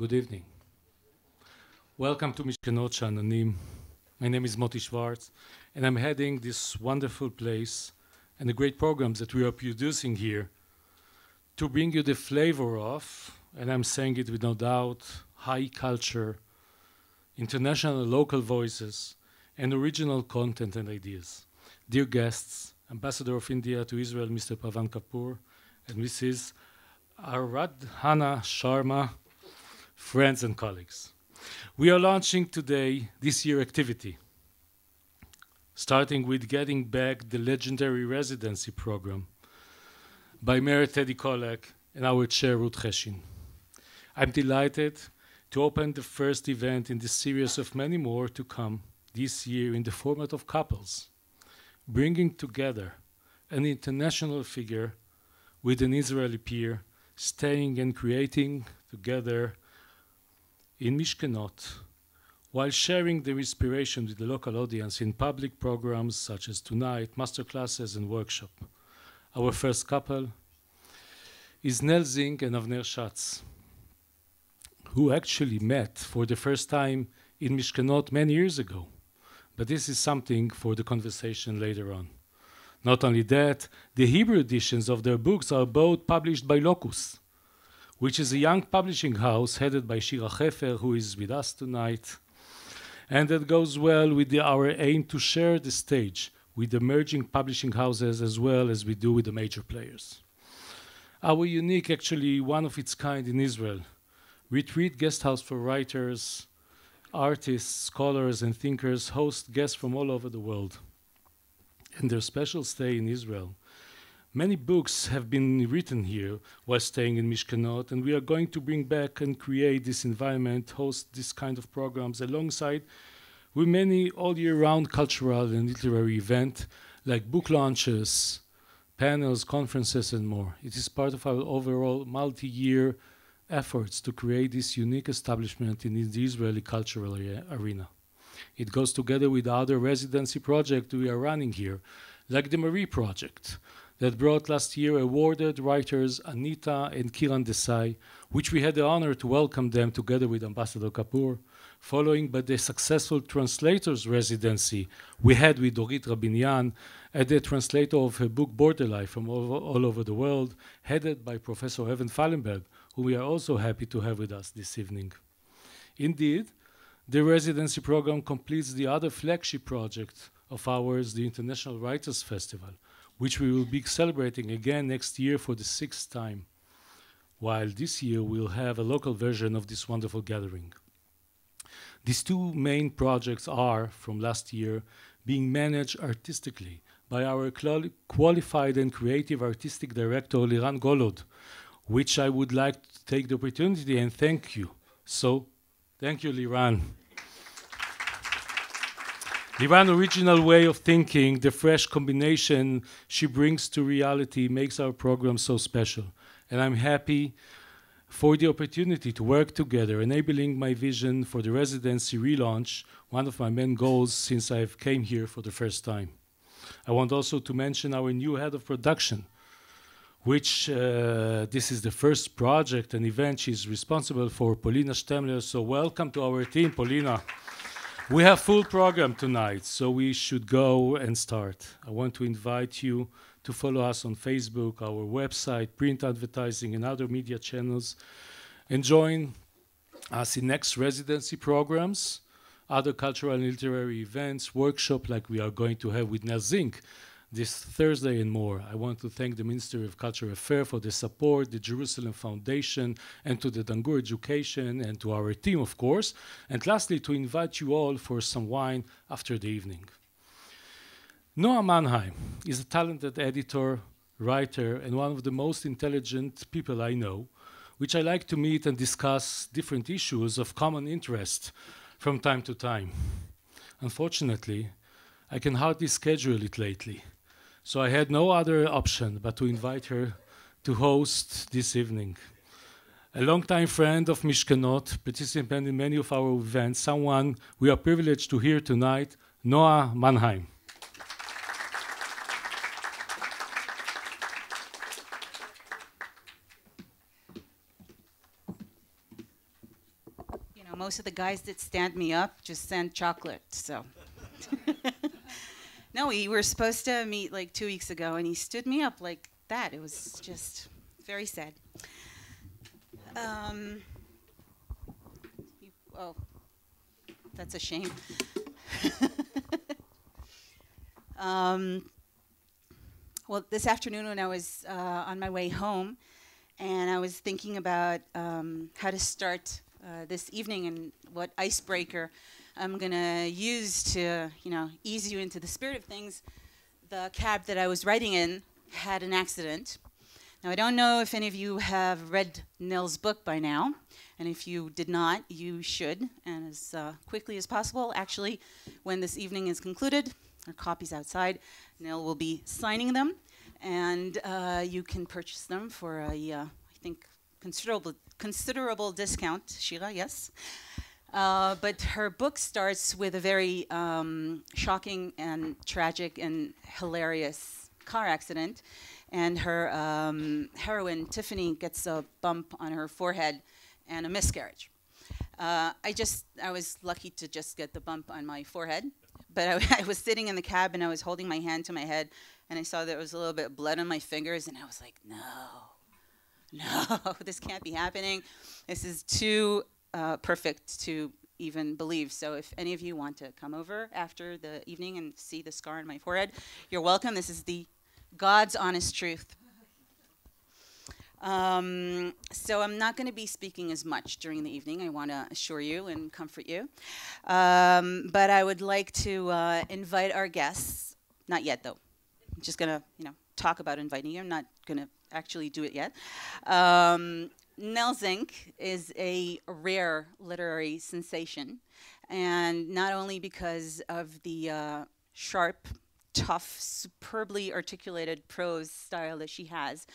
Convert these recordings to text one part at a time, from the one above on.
Good evening. Welcome to Mishkenot Sha'ananim. My name is Moti Schwartz, and I'm heading this wonderful place and the great programs that we are producing here to bring you the flavor of, and I'm saying it with no doubt, high culture, international and local voices, and original content and ideas. Dear guests, Ambassador of India to Israel, Mr. Pavan Kapoor, and Mrs. Aradhana Sharma, friends and colleagues. We are launching today this year's activity, starting with getting back the legendary residency program by Mayor Teddy Kollek and our chair, Ruth Cheshin. I'm delighted to open the first event in this series of many more to come this year in the format of couples, bringing together an international figure with an Israeli peer, staying and creating together in Mishkenot, while sharing their inspiration with the local audience in public programs such as Tonight, masterclasses, and workshops. Our first couple is Nell Zink and Avner Schatz, who actually met for the first time in Mishkenot many years ago. But this is something for the conversation later on. Not only that, the Hebrew editions of their books are both published by Locus, which is a young publishing house headed by Shira Hefer, who is with us tonight. And that goes well with our aim to share the stage with emerging publishing houses as well as we do with the major players. Our unique, actually one of its kind in Israel, retreat guest house for writers, artists, scholars, and thinkers host guests from all over the world. And their special stay in Israel. Many books have been written here while staying in Mishkenot, and we are going to bring back and create this environment, host this kind of programs alongside with many all year round cultural and literary events like book launches, panels, conferences, and more. It is part of our overall multi-year efforts to create this unique establishment in the Israeli cultural arena. It goes together with other residency projects we are running here, like the Marie Project, that brought last year awarded writers Anita and Kiran Desai, which we had the honor to welcome them together with Ambassador Kapoor, following by the successful translators residency we had with Dorit Rabinyan, and the translator of her book Border Life from all over the world, headed by Professor Evan Fallenberg, who we are also happy to have with us this evening. Indeed, the residency program completes the other flagship project of ours, the International Writers Festival, which we will be celebrating again next year for the 6th time, while this year we'll have a local version of this wonderful gathering. These two main projects are, from last year, being managed artistically by our qualified and creative artistic director, Liran Golod, which I would like to take the opportunity and thank you. So, thank you, Liran. Liran's original way of thinking, the fresh combination she brings to reality makes our program so special. And I'm happy for the opportunity to work together, enabling my vision for the residency relaunch, one of my main goals since I came here for the first time. I want also to mention our new head of production, which this is the first project and event she's responsible for, Polina Stemler. So welcome to our team, Polina. We have full program tonight, so we should go and start. I want to invite you to follow us on Facebook, our website, print advertising, and other media channels, and join us in next residency programs, other cultural and literary events, workshops like we are going to have with Nell Zink this Thursday and more. I want to thank the Ministry of Cultural Affairs for the support, the Jerusalem Foundation, and to the Dangur Education, and to our team, of course. And lastly, to invite you all for some wine after the evening. Noah Mannheim is a talented editor, writer, and one of the most intelligent people I know, which I like to meet and discuss different issues of common interest from time to time. Unfortunately, I can hardly schedule it lately. So I had no other option but to invite her to host this evening. A longtime friend of Mishkenot, participant in many of our events, someone we are privileged to hear tonight, Noah Mannheim. most of the guys that stand me up just send chocolate, so. No, we were supposed to meet like 2 weeks ago, and he stood me up like that. It was just very sad. Oh, that's a shame. Well, this afternoon when I was on my way home, and I was thinking about how to start this evening and what icebreaker I'm gonna use to, ease you into the spirit of things. The cab that I was riding in had an accident. Now, I don't know if any of you have read Nell's book by now, and if you did not, you should, and as quickly as possible. Actually, when this evening is concluded, our copies outside, Nell will be signing them, and you can purchase them for a, I think, considerable discount. Shira, yes. But her book starts with a very shocking and tragic and hilarious car accident, and her heroine, Tiffany, gets a bump on her forehead and a miscarriage. I was lucky to just get the bump on my forehead, but I was sitting in the cab and I was holding my hand to my head, and I saw there was a little bit of blood on my fingers, and I was like, no, this can't be happening. This is too perfect to even believe. So if any of you want to come over after the evening and see the scar on my forehead, you're welcome. This is the God's honest truth. So I'm not going to be speaking as much during the evening, I want to assure you and comfort you. But I would like to invite our guests. Not yet, though. I'm just going to, talk about inviting you. I'm not going to actually do it yet. Nell Zink is a rare literary sensation, and not only because of the sharp, tough, superbly articulated prose style that she has,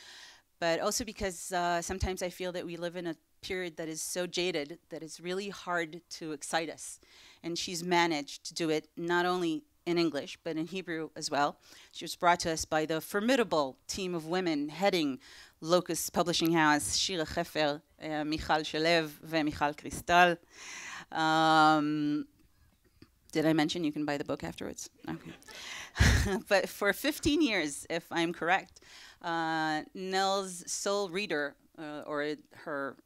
but also because sometimes I feel that we live in a period that is so jaded that it's really hard to excite us. And she's managed to do it not only in English, but in Hebrew as well. She was brought to us by the formidable team of women heading Locust Publishing House, Shira Hefer, Michal Shalev, Michal Kristal. Did I mention you can buy the book afterwards? Okay. But for 15 years, if I'm correct, Nell's sole reader, or her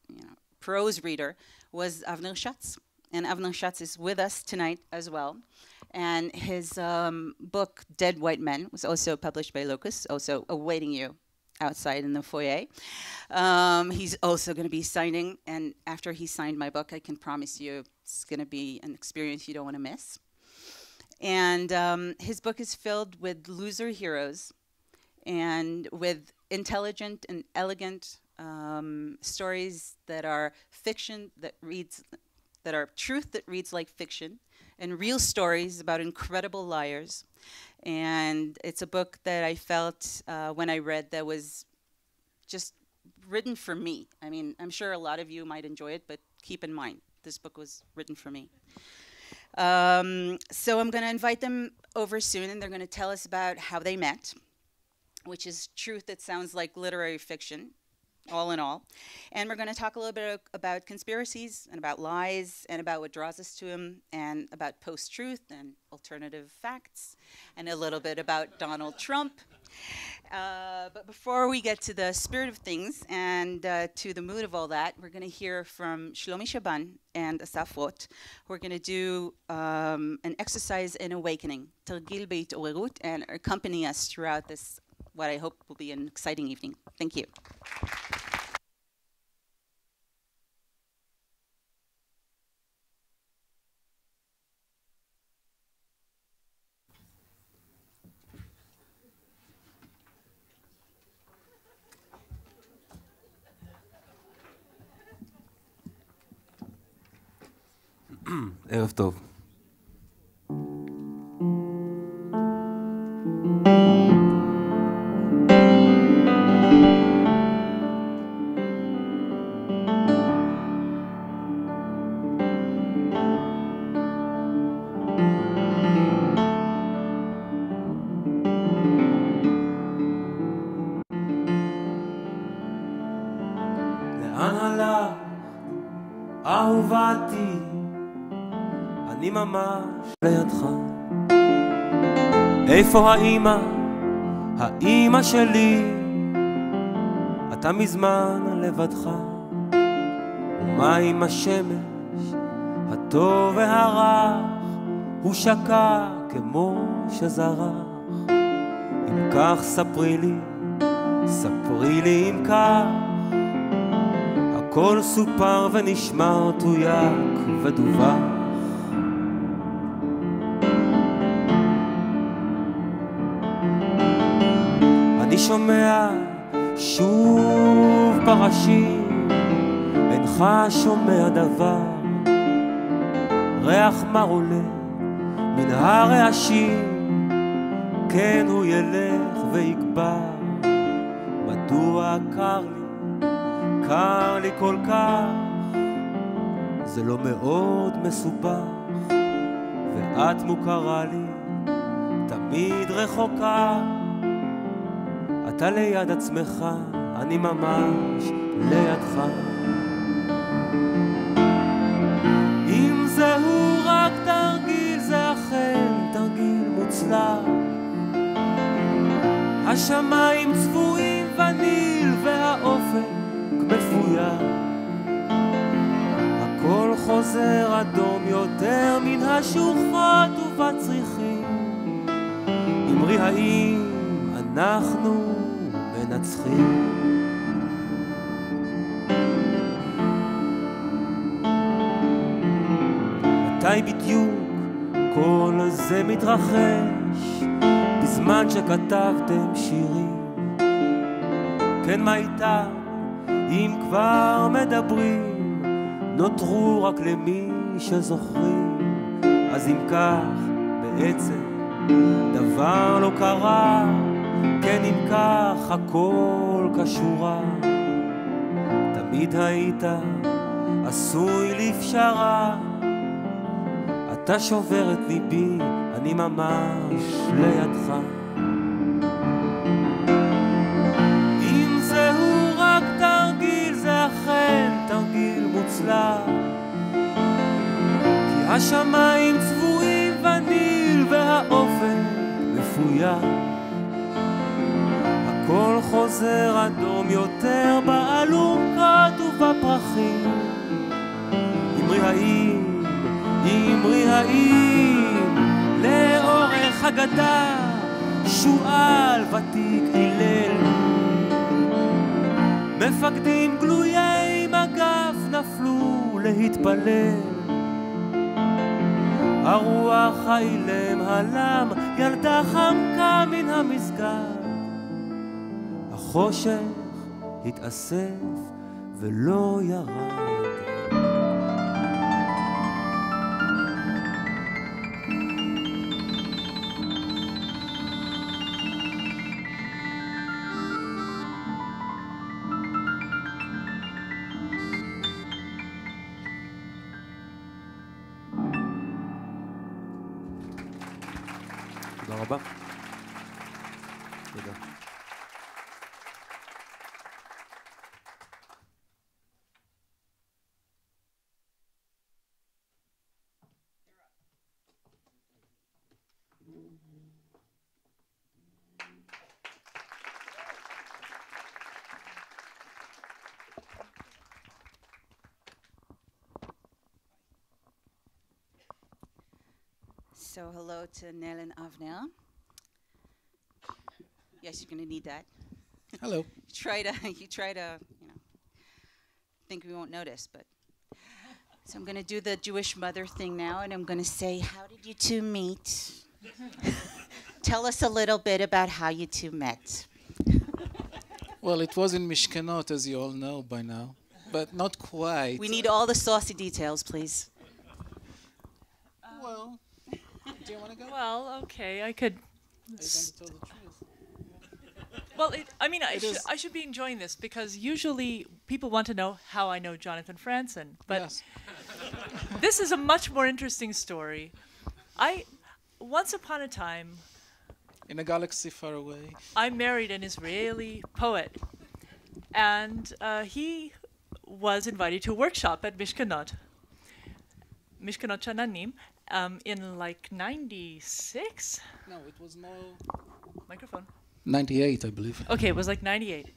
prose reader, was Aבנר Schatz. And Aבנר Schatz is with us tonight as well. And his book, Dead White Men, was also published by Locust, also awaiting you outside in the foyer. He's also going to be signing, and after he signed my book, I can promise you it's going to be an experience you don't want to miss. And his book is filled with loser heroes and with intelligent and elegant stories that are fiction that are truth that reads like fiction, and real stories about incredible liars. And it's a book that I felt when I read that was just written for me. I mean, I'm sure a lot of you might enjoy it, but keep in mind, this book was written for me. So I'm going to invite them over soon, and they're going to tell us about how they met, which is truth that sounds like literary fiction, all in all. And we're going to talk a little bit about conspiracies and about lies and about what draws us to them, and about post-truth and alternative facts, and a little bit about Donald Trump. But before we get to the spirit of things and to the mood of all that, we're going to hear from Shlomi Shaban and Asaf, who are going to do an exercise in awakening, Targil Beit'orerut, and accompany us throughout this, what I hope will be an exciting evening. Thank you. ערב טוב. לאן הלך אהובתי? אני ממש לידך. איפה האמא? האמא שלי. אתה מזמן לבדך. ומה עם השמש הטוב והרך? הוא שקע כמו שזרח. אם כך ספרי לי אם כך. הכל סופר ונשמר תויק ודווח. אני שומע שוב פרשים, אינך שומע דבר. ריח מר עולה מן הרעשים, כן הוא ילך ויגבר. מדוע קר לי כל כך? זה לא מאוד מסובך, ואת מוכרה לי תמיד רחוקה. אתה ליד עצמך, אני ממש לידך. אם זהו רק תרגיל, זה אכן תרגיל מוצלח. השמיים צבועים וניל והאופק מפויר. הכל חוזר אדום יותר מן השוחות ובצריחים. אמרי האם אנחנו מנצחים? מתי בדיוק כל זה מתרחש? בזמן שכתבתם שירים. כן, מה איתם אם כבר מדברים? נותרו רק למי שזוכרים. אז אם כך בעצם דבר לא קרה, כן אם כך הכל קשורה. תמיד היית עשוי לפשרה. אתה שובר את ליבי, אני ממש לידך. אם זהו רק תרגיל, זה אכן תרגיל מוצלח. כי השמיים צבועים וניל והאופן מפויר. הכל חוזר אדום יותר באלונקות ובפרחים. אמרי האם לאורך הגדה שואל ותיק הלל. מפקדים גלויי מגף נפלו להתפלל. הרוח האילם הלם, ילדה חמקה מן המסגד. החושך התאסף ולא ירד. תודה רבה. תודה. So hello to Nell and Avner. Yes, you're going to need that. Hello. You try to, think we won't notice, but. So I'm going to do the Jewish mother thing now, and I'm going to say, how did you two meet? Tell us a little bit about how you two met. Well, it was in Mishkenot, as you all know by now, but not quite. We need all the saucy details, please. Well, do you want to go? Well, okay, I could. Are you going to tell the truth? Well, I should be enjoying this because usually people want to know how I know Jonathan Franzen, but Yes. this is a much more interesting story. Once upon a time, In a galaxy far away. I married an Israeli poet, and he was invited to a workshop at Mishkenot Shananim, in like 96. No, it was more Microphone. 98, I believe. Okay, it was like 98.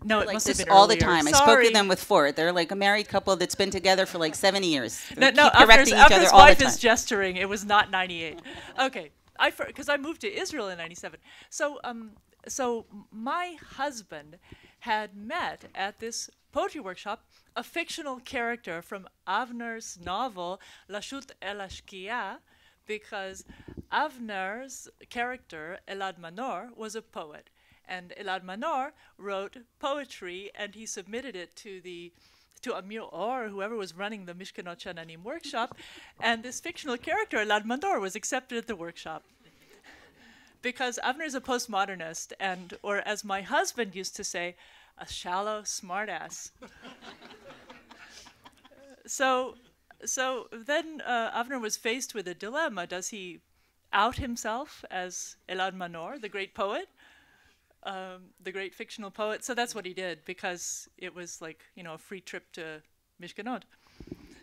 No, it Like must have this been all the earlier. time. I spoke to Sorry. them with Ford. They're like a married couple that's been together for like 7 years. No, Keep Avner's correcting each other all the wife time. is gesturing. It was not 98. Okay, because I moved to Israel in 97. So my husband had met at this poetry workshop a fictional character from Avner's novel Lashut El Ashkia, because Avner's character Elad Manor was a poet. And Elad Manor wrote poetry, and he submitted it to Amir Or, whoever was running the Mishkanot Shananim workshop, and this fictional character, Elad Manor, was accepted at the workshop. Because Avner is a postmodernist, or as my husband used to say, a shallow smartass. So then Avner was faced with a dilemma. Does he out himself as Elad Manor, the great poet? The great fictional poet. So that's what he did, because it was like, a free trip to Mishkanot.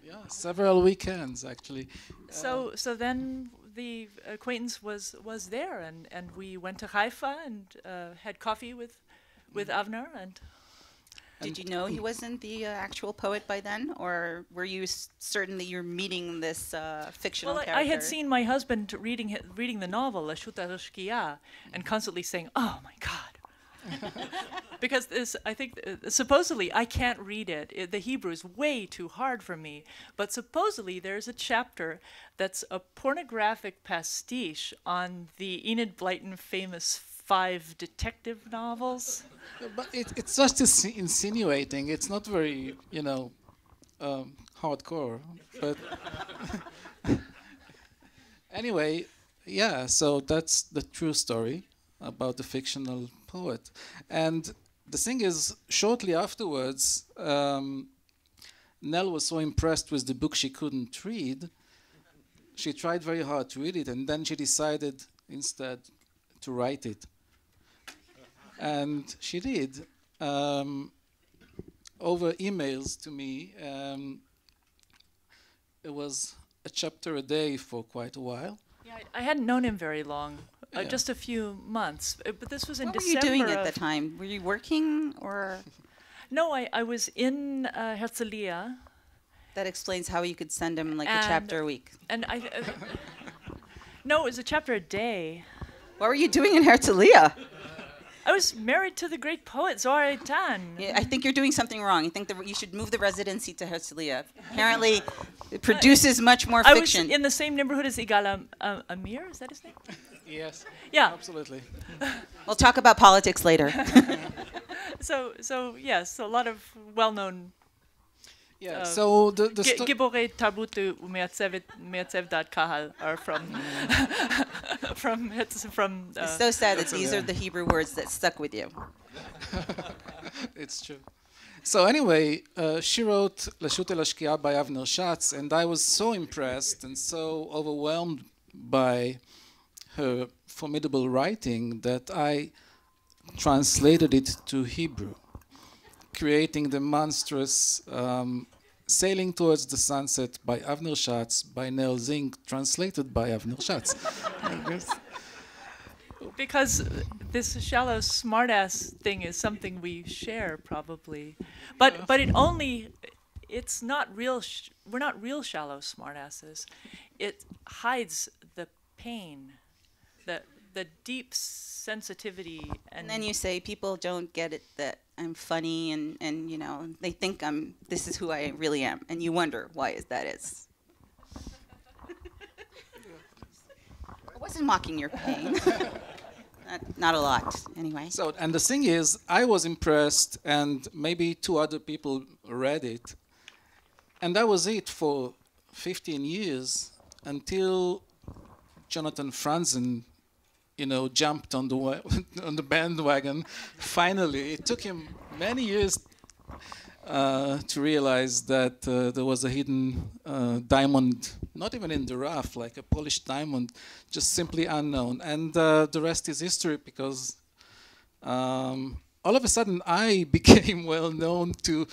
Yeah, several weekends actually. So then the acquaintance was there, and we went to Haifa and had coffee with Avner. And Did you know he wasn't the actual poet by then? Or were you certain that you're meeting this fictional character? I had seen my husband reading the novel Lashut El Ashkia and constantly saying, "Oh my God." Because supposedly I can't read it. The Hebrew is way too hard for me. But supposedly there's a chapter that's a pornographic pastiche on the Enid Blyton famous 5 detective novels. But it's just insinuating. It's not very, hardcore. But anyway, yeah, so that's the true story about the fictional poet. And the thing is, shortly afterwards, Nell was so impressed with the book she couldn't read. She tried very hard to read it, and then she decided instead to write it. And she did, over emails to me. It was a chapter a day for quite a while. Yeah, I hadn't known him very long, just a few months. But this was in What were December. you doing at the time? Were you working or? No, I was in Herzliya. That explains how you could send him like a chapter a week. And no, it was a chapter a day. What were you doing in Herzliya? I was married to the great poet Zohar Eitan. Yeah, I think you're doing something wrong. I think you should move the residency to Herzliya. Apparently, it produces much more fiction. I was in the same neighborhood as Igal Amir. Is that his name? Yes. Yeah. Absolutely. We'll talk about politics later. So yes, a lot of well-known. Yeah. So the Giborei Tarbut u'Meatzev Dat Kahal are from. It's so sad that these are the Hebrew words that stuck with you. It's true. So anyway, she wrote Lashut El Ashkia by Avner Schatz, and I was so impressed and so overwhelmed by her formidable writing that I translated it to Hebrew, creating the monstrous Sailing Towards the Sunset by Avner Schatz by Nell Zink, translated by Avner Schatz. Because this shallow smartass thing is something we share probably, but it's not real. We're not real shallow smartasses. It hides the pain, the deep sensitivity, And then you say people don't get it that I'm funny and they think this is who I really am, and you wonder why that is. I wasn't mocking your pain. Not a lot, anyway. So, and the thing is, I was impressed, and maybe 2 other people read it, and that was it for 15 years until Jonathan Franzen, jumped on the bandwagon. Finally, it took him many years to realize that there was a hidden diamond, not even in the rough, like a polished diamond, just simply unknown. And the rest is history, because all of a sudden I became well known to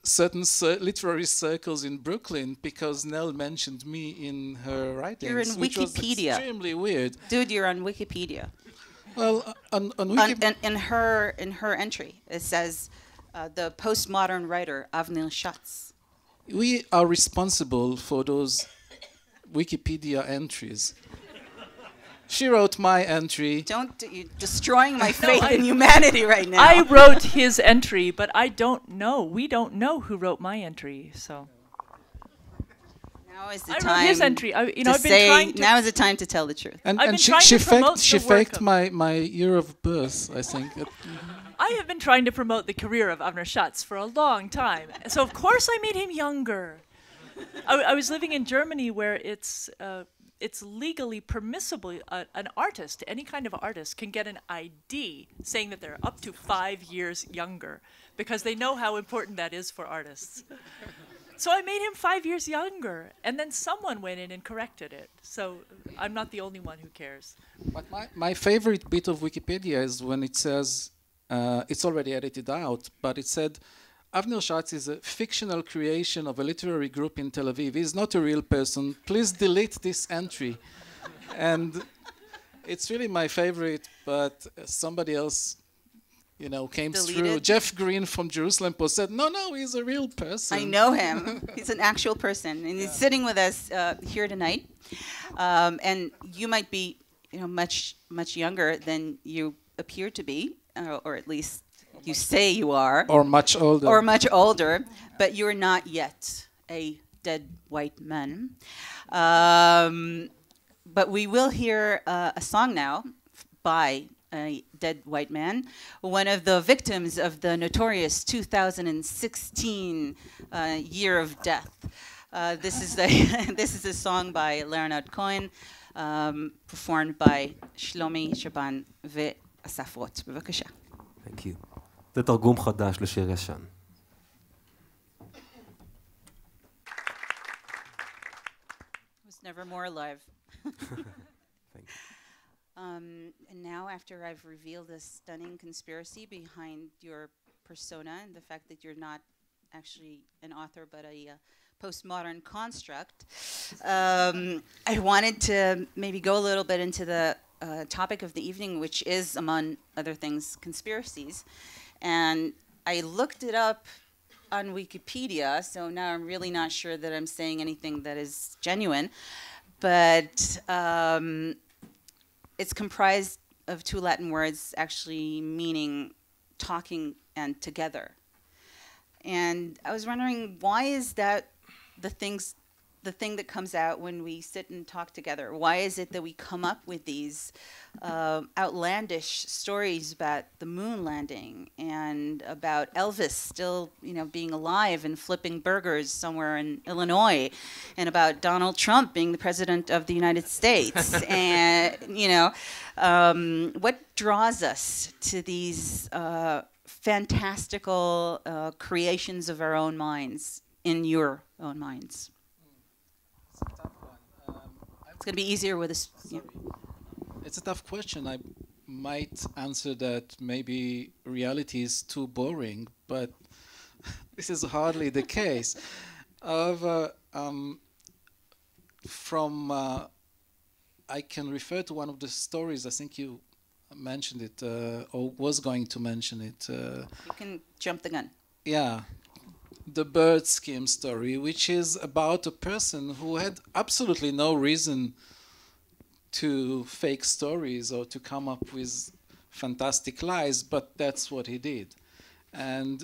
certain literary circles in Brooklyn because Nell mentioned me in her writings. You're in which was Wikipedia. Extremely weird. Dude, you're on Wikipedia. Well, on Wikipedia. In her entry, it says the postmodern writer Avner Schatz. We are responsible for those Wikipedia entries. She wrote my entry. You're destroying my faith in humanity right now. I wrote his entry, but I don't know. We don't know who wrote my entry, so. Now is the I time wrote his entry. I've been say, trying to. now is the time to tell the truth. And, I've and been she, trying she to promote faked, she the work faked of- my year of birth, I think. I have been trying to promote the career of Avner Schatz for a long time. So of course I made him younger. I was living in Germany where it's legally permissible. An artist, any kind of artist, can get an ID saying that they're up to 5 years younger because they know how important that is for artists. So I made him 5 years younger, and then someone went in and corrected it. So I'm not the only one who cares. But my favorite bit of Wikipedia is when it says, it's already edited out, but it said, Avner Schatz is a fictional creation of a literary group in Tel Aviv. He's not a real person. Please delete this entry. And it's really my favorite, but somebody else, came through. Jeff Green from Jerusalem Post said, no, he's a real person. I know him. He's an actual person, and he's sitting with us here tonight. And you might be, much younger than you appear to be, or at least you say you are. Or much older. Or much older, but you're not yet a dead white man. But we will hear a song now by a dead white man, one of the victims of the notorious 2016 year of death. This is a song by Leonard Cohen, performed by שלומי, שבן ואסף רוט. בבקשה. Thank you. זה תרגום חדש לשיר ישן. Was never more alive. Thank you. And now, after I've revealed the stunning conspiracy behind your persona and the fact that you're not actually an author but a postmodern construct, I wanted to maybe go a little bit into the topic of the evening, which is, among other things, conspiracies. And I looked it up on Wikipedia, so now I'm really not sure that I'm saying anything that is genuine. But it's comprised of two Latin words actually meaning talking and together. And I was wondering, why is that the thing that comes out when we sit and talk together? Why is it that we come up with these outlandish stories about the moon landing and about Elvis still, being alive and flipping burgers somewhere in Illinois, and about Donald Trump being the president of the United States? And, what draws us to these fantastical creations of our own minds in your own minds? It's going to be easier with this. It's a tough question. I might answer that maybe reality is too boring, but this is hardly the case. However, I can refer to one of the stories. I think you mentioned it, or was going to mention it. You can jump the gun. Yeah. The bird scheme story, which is about a person who had absolutely no reason to fake stories or to come up with fantastic lies, but that's what he did. And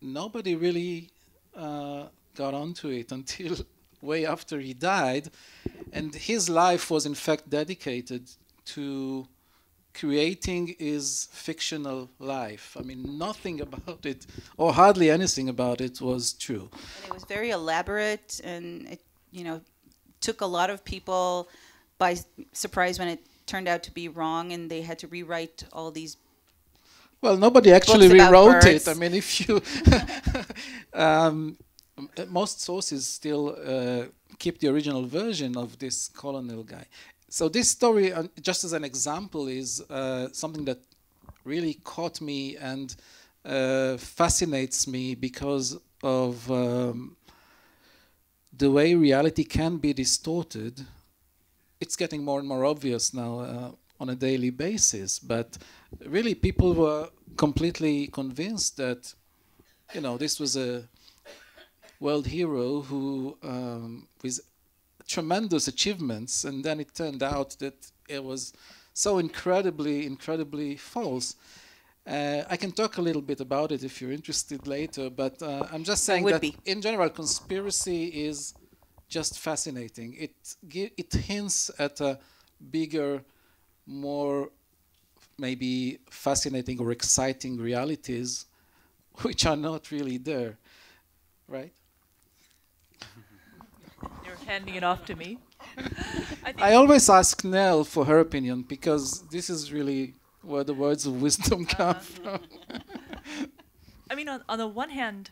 nobody really got onto it until way after he died. And his life was in fact dedicated to creating his fictional life. I mean, nothing about it, or hardly anything about it, was true. And it was very elaborate, and it, took a lot of people by surprise when it turned out to be wrong, and they had to rewrite all these. Well, nobody actually rewrote it. I mean, if you most sources still keep the original version of this colonel guy. So this story, just as an example, is something that really caught me and fascinates me because of the way reality can be distorted. It's getting more and more obvious now on a daily basis, but really people were completely convinced that, you know, this was a world hero who with tremendous achievements, and then it turned out that it was so incredibly false. I can talk a little bit about it if you're interested later, but I'm just saying that in general, conspiracy is just fascinating. It hints at a bigger, more maybe fascinating or exciting realities which are not really there, right? You're handing it off to me. I always ask Nell for her opinion because this is really where the words of wisdom come from. I mean, on the one hand,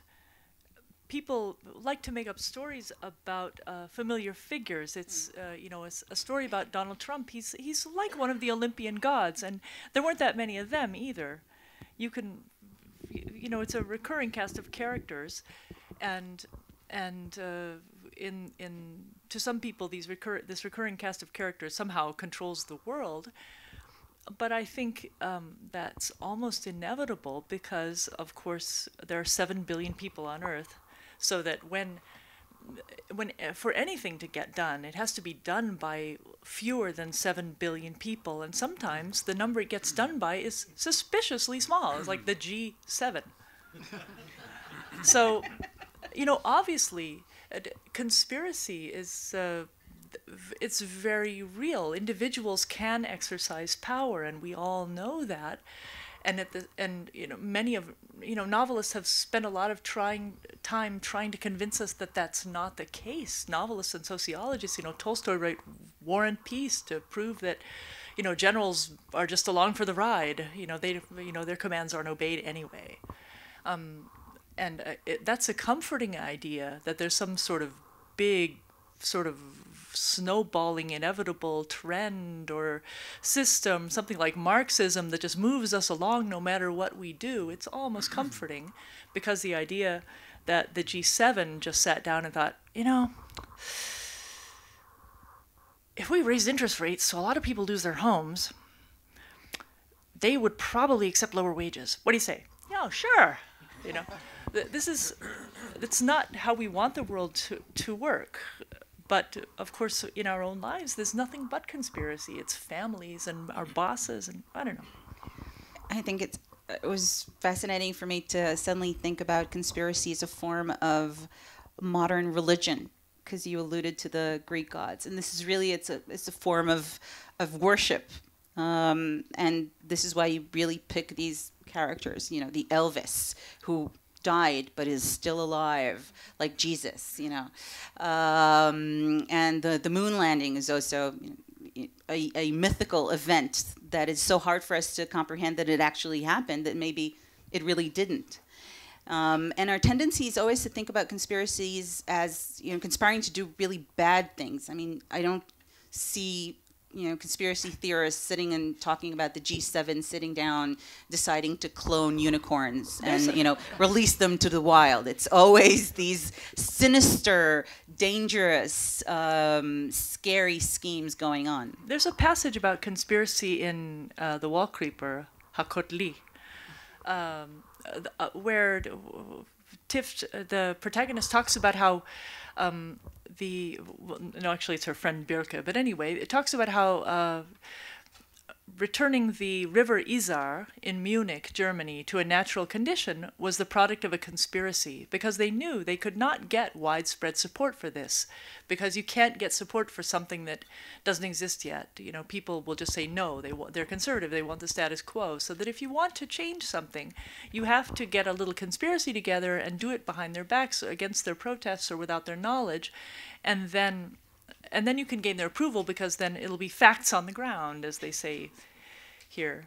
people like to make up stories about familiar figures. It's you know, a story about Donald Trump. He's like one of the Olympian gods, and there weren't that many of them either. You can, you know, it's a recurring cast of characters, and to some people, this recurring cast of characters somehow controls the world. But I think that's almost inevitable because, of course, there are 7 billion people on Earth, so that when for anything to get done, it has to be done by fewer than 7 billion people, and sometimes the number it gets done by is suspiciously small. It's like the G7. So, you know, obviously, conspiracy is it's very real. Individuals can exercise power, and we all know that. And you know, many of novelists have spent a lot of time trying to convince us that that's not the case. Novelists and sociologists, you know, Tolstoy wrote War and Peace to prove that, you know, generals are just along for the ride. You know, their commands aren't obeyed anyway. That's a comforting idea that there's some sort of big sort of snowballing inevitable trend or system, something like Marxism, that just moves us along no matter what we do. It's almost comforting, because the idea that the G7 just sat down and thought, you know, if we raise interest rates so a lot of people lose their homes, they would probably accept lower wages. What do you say? Yeah, sure. You know, it's not how we want the world to work. But, of course, in our own lives, there's nothing but conspiracy. It's families and our bosses, and I don't know. I think it was fascinating for me to suddenly think about conspiracy as a form of modern religion, because you alluded to the Greek gods. And this is really, it's a form of worship. And this is why you really pick these characters, you know, the Elvis, who died but is still alive, like Jesus, you know. And the moon landing is also a mythical event that is so hard for us to comprehend that it actually happened, that maybe it really didn't. And our tendency is always to think about conspiracies as, you know, conspiring to do really bad things. I mean, I don't see, you know, conspiracy theorists sitting and talking about the G7 sitting down, deciding to clone unicorns and, you know, release them to the wild. It's always these sinister, dangerous, scary schemes going on. There's a passage about conspiracy in The Wall Creeper, Hakotli, where Tift, the protagonist, talks about how no, actually it's her friend Birke, but anyway, it talks about how returning the river Isar in Munich, Germany, to a natural condition was the product of a conspiracy, because they knew they could not get widespread support for this, because you can't get support for something that doesn't exist yet. You know, people will just say no, they're conservative, they want the status quo, so that if you want to change something, you have to get a little conspiracy together and do it behind their backs, against their protests or without their knowledge, and then you can gain their approval, because then it'll be facts on the ground, as they say here.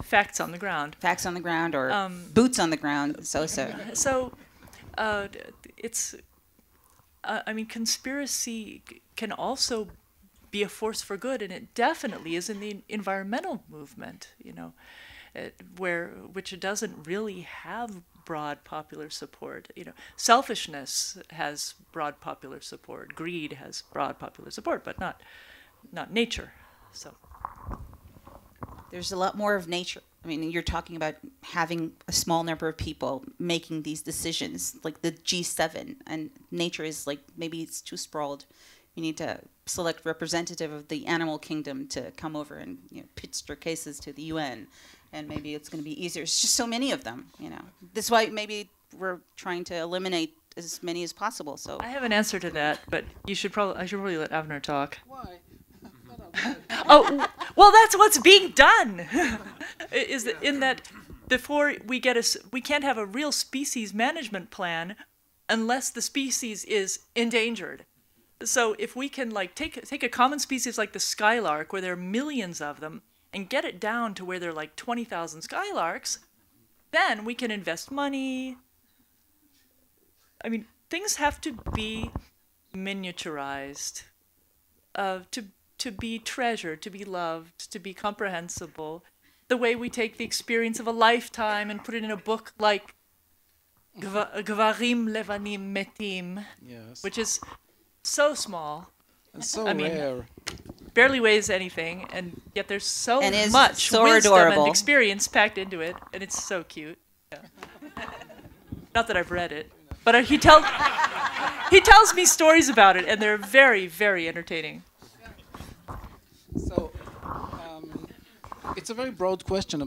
Facts on the ground. Facts on the ground, or boots on the ground, so. So it's, I mean, conspiracy can also be a force for good, and it definitely is in the environmental movement, which it doesn't really have broad popular support. Selfishness has broad popular support, greed has broad popular support, but not nature. So there's a lot more of nature. I mean, you're talking about having a small number of people making these decisions, like the G7, and nature is like, maybe it's too sprawled. You need to select representative of the animal kingdom to come over and pitch their cases to the UN, and maybe it's going to be easier. It's just so many of them, That's why maybe we're trying to eliminate as many as possible. So I have an answer to that, but I should probably let Aבנר talk. Why? Oh, well, that's what's being done. Is that in that before we can't have a real species management plan unless the species is endangered. So if we can take a common species like the skylark, where there are millions of them, and get it down to where there are like 20,000 skylarks, then we can invest money. I mean, things have to be miniaturized, to be treasured, to be loved, to be comprehensible. The way we take the experience of a lifetime and put it in a book like Gvarim Levanim Metim, Yes. which is so small. And so I mean, rare. barely weighs anything, and yet there's so And is much so wisdom adorable. and experience packed into it, and it's so cute. Yeah. Not that I've read it, but he tells me stories about it, and they're very, very entertaining. So, it's a very broad question.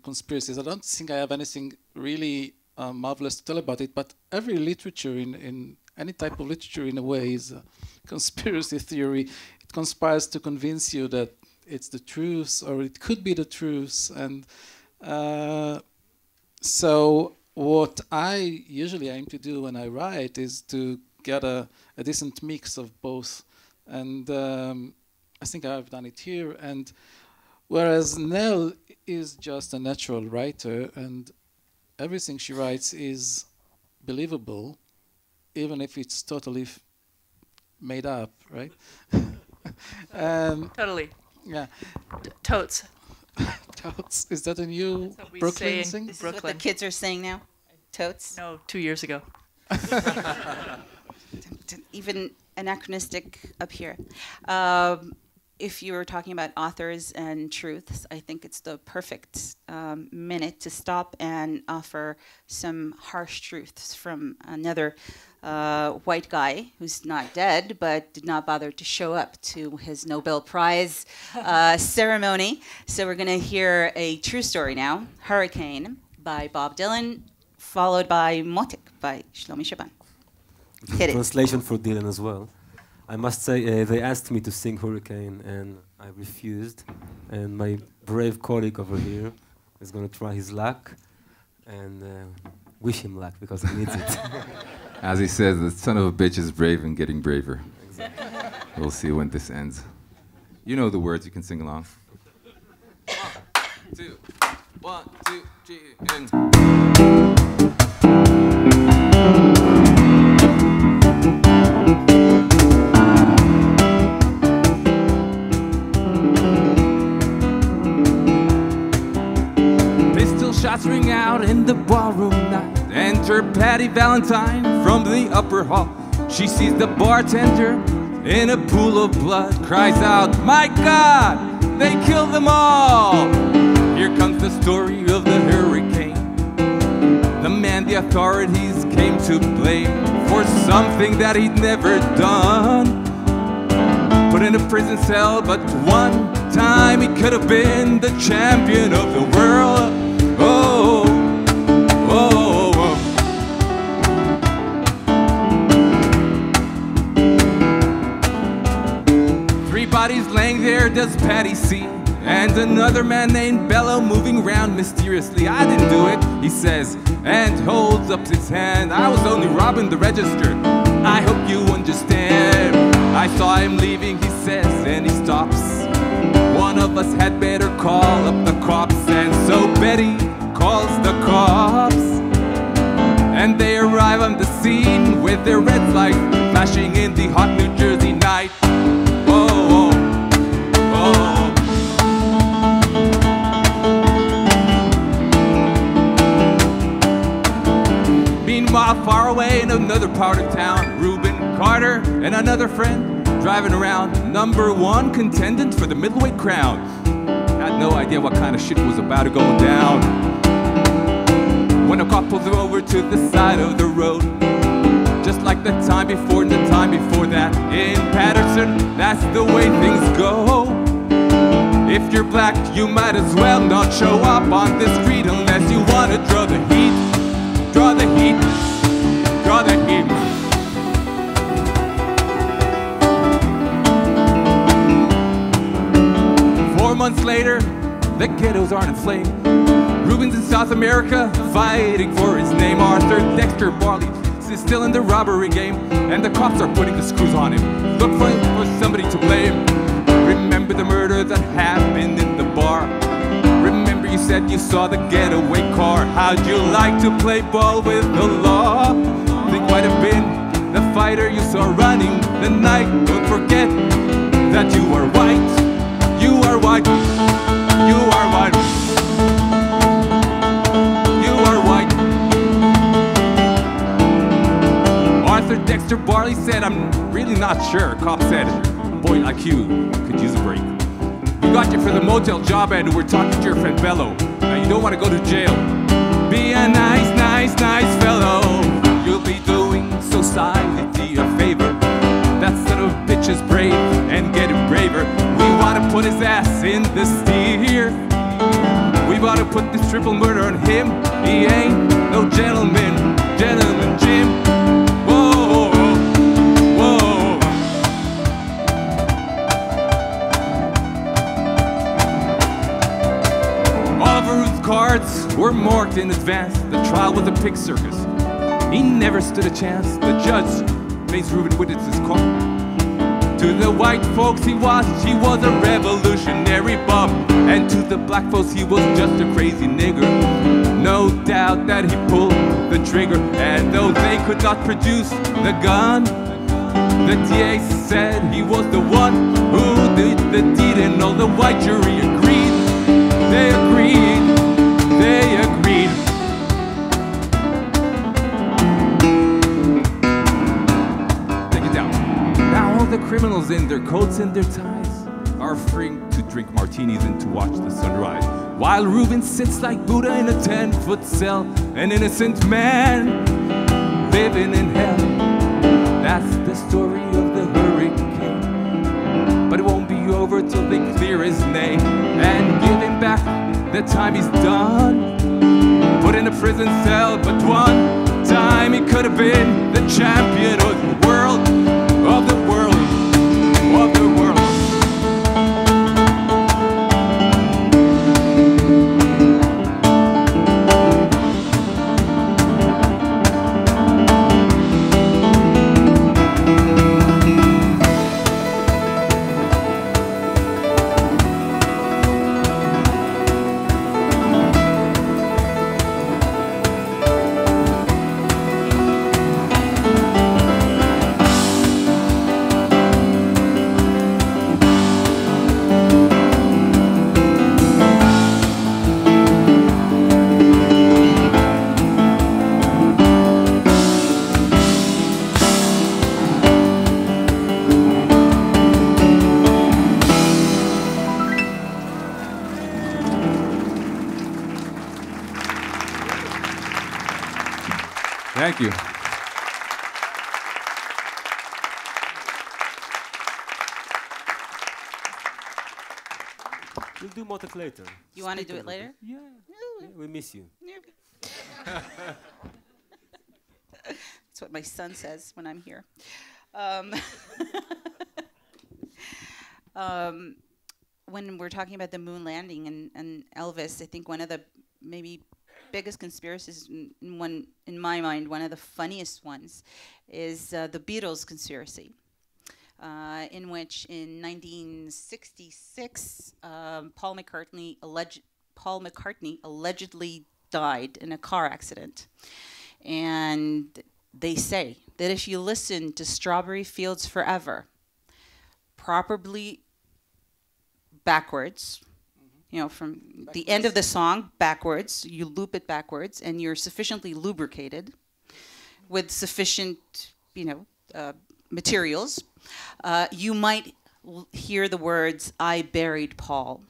Conspiracies. I don't think I have anything really marvelous to tell about it. But every literature, in any type of literature, in a way, is a conspiracy theory. It conspires to convince you that it's the truth, or it could be the truth. And so, what I usually aim to do when I write is to get a decent mix of both. And I think I've done it here. And whereas Nell is just a natural writer, and everything she writes is believable, even if it's totally made up, right? Totally. Yeah. Totes. Totes. Is that a new That's what we Brooklyn say in thing? this is what the Brooklyn. kids are saying now. Totes. No, 2 years ago. Even anachronistic up here. If you were talking about authors and truths, I think it's the perfect minute to stop and offer some harsh truths from another white guy who's not dead, but did not bother to show up to his Nobel Prize ceremony. So we're going to hear a true story now, Hurricane by Bob Dylan, followed by Motik by Shlomi Shaban. Hit it. Translation for Dylan as well. I must say, they asked me to sing Hurricane, and I refused. And my brave colleague over here is going to try his luck, and wish him luck, because he needs it. As he says, the son of a bitch is brave and getting braver. Exactly. We'll see when this ends. You know the words, you can sing along. 1, 2, 3, and... Shots ring out in the ballroom night. Enter Patty Valentine from the upper hall. She sees the bartender in a pool of blood, cries out, "My God, they killed them all!" Here comes the story of the hurricane, the man the authorities came to blame for something that he'd never done. Put in a prison cell, but one time he could have been the champion of the world. Oh, oh, oh. 3 bodies laying there does Patty see, and another man named Bello moving around mysteriously. "I didn't do it," he says, and holds up his hand. "I was only robbing the register. I hope you understand. I saw him leaving," he says, and he stops. "One of us had better call up the cops." And so Betty calls the cops, and they arrive on the scene with their red lights flashing in the hot New Jersey night. Oh, oh. Far away in another part of town, Reuben Carter and another friend driving around, #1 contendant for the middleweight crown. Had no idea what kind of shit was about to go down. When a cop pulls him over to the side of the road, just like the time before and the time before that. In Patterson, that's the way things go. If you're black, you might as well not show up on the street unless you want to draw the heat. Draw the heat. Draw the heat. 4 months later, the ghettos aren't in flame. Reuben's in South America, fighting for his name. Arthur Dexter Barley is still in the robbery game, and the cops are putting the screws on him. Look for somebody to blame. Remember the murder that happened in the bar? Remember you said you saw the getaway car? How'd you like to play ball with the law? Think might have been the fighter you saw running the night. Don't forget that you are white. You are white. You are white. You are white. Arthur Dexter Barley said, I'm really not sure. Cop said, boy like you could use a break. We got you for the motel job and we're talking to your friend Bello. Now you don't want to go to jail. Be a nice, nice, nice fellow. You'll be doing society a favor. That son of a bitch is brave and getting braver. We want to put his ass in the steer. We want to put this triple murder on him. He ain't no gentleman, gentleman Jim. Cards were marked in advance. The trial was a pig circus. He never stood a chance. The judge makes Reuben witness his court. To the white folks he was a revolutionary bum. And to the black folks he was just a crazy nigger. No doubt that he pulled the trigger. And though they could not produce the gun, the DA said he was the one who did the deed. And all the white jury agreed. They agreed. They agreed. Take it down. Now all the criminals in their coats and their ties are free to drink martinis and to watch the sunrise, while Reuben sits like Buddha in a 10-foot cell, an innocent man living in hell. That's the story of the hurricane. But it won't be over till they clear his name and give him back the time he's done. Put in a prison cell, but one time he could have been the champion of the world, of the world, of the world. Thank you. We'll do motek later. You want to do it later? Yeah. We miss you. That's what my son says when I'm here. When we're talking about the moon landing and Elvis, I think one of the maybe biggest conspiracies, in my mind, one of the funniest ones, is the Beatles Conspiracy, in which in 1966, Paul McCartney allegedly died in a car accident. And they say that if you listen to Strawberry Fields Forever, properly backwards, you know, from the end of the song backwards, you loop it backwards, and you're sufficiently lubricated, with sufficient, materials, you might hear the words, "I buried Paul."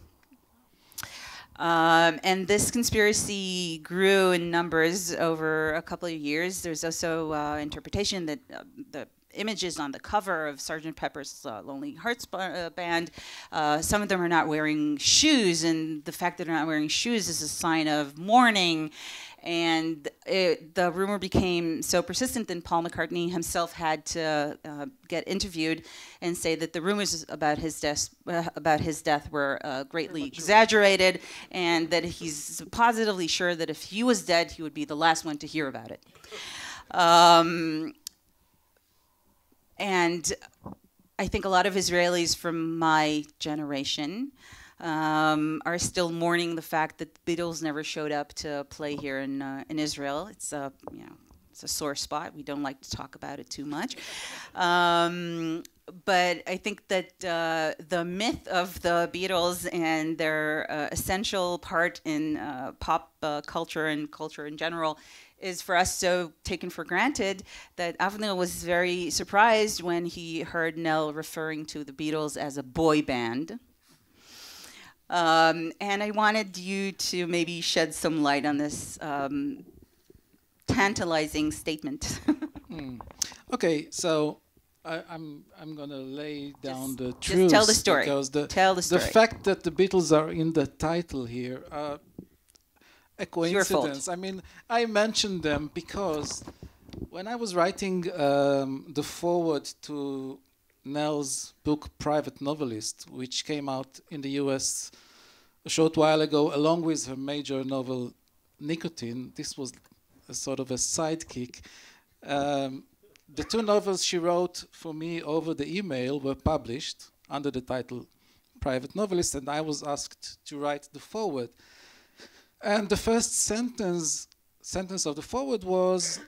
And this conspiracy grew in numbers over a couple of years. There's also interpretation that the images on the cover of Sgt. Pepper's Lonely Hearts Band, some of them are not wearing shoes, and the fact that they're not wearing shoes is a sign of mourning. And the rumor became so persistent that Paul McCartney himself had to get interviewed and say that the rumors about his death were greatly exaggerated, and that he's positively sure that if he was dead, he would be the last one to hear about it. And I think a lot of Israelis from my generation are still mourning the fact that the Beatles never showed up to play here in Israel. It's a sore spot. We don't like to talk about it too much. But I think that the myth of the Beatles and their essential part in pop culture and culture in general is for us so taken for granted that Avenel was very surprised when he heard Nell referring to the Beatles as a boy band. And I wanted you to maybe shed some light on this tantalizing statement. Okay, so I'm going to lay down the truth. Just tell the story. Because tell the story. The fact that the Beatles are in the title here, a coincidence. I mean, I mentioned them because when I was writing the foreword to Nell's book Private Novelist, which came out in the US a short while ago, along with her major novel Nicotine, this was a sort of a sidekick. The two novels she wrote for me over the email were published under the title Private Novelist, and I was asked to write the foreword. And the first sentence of the foreword was,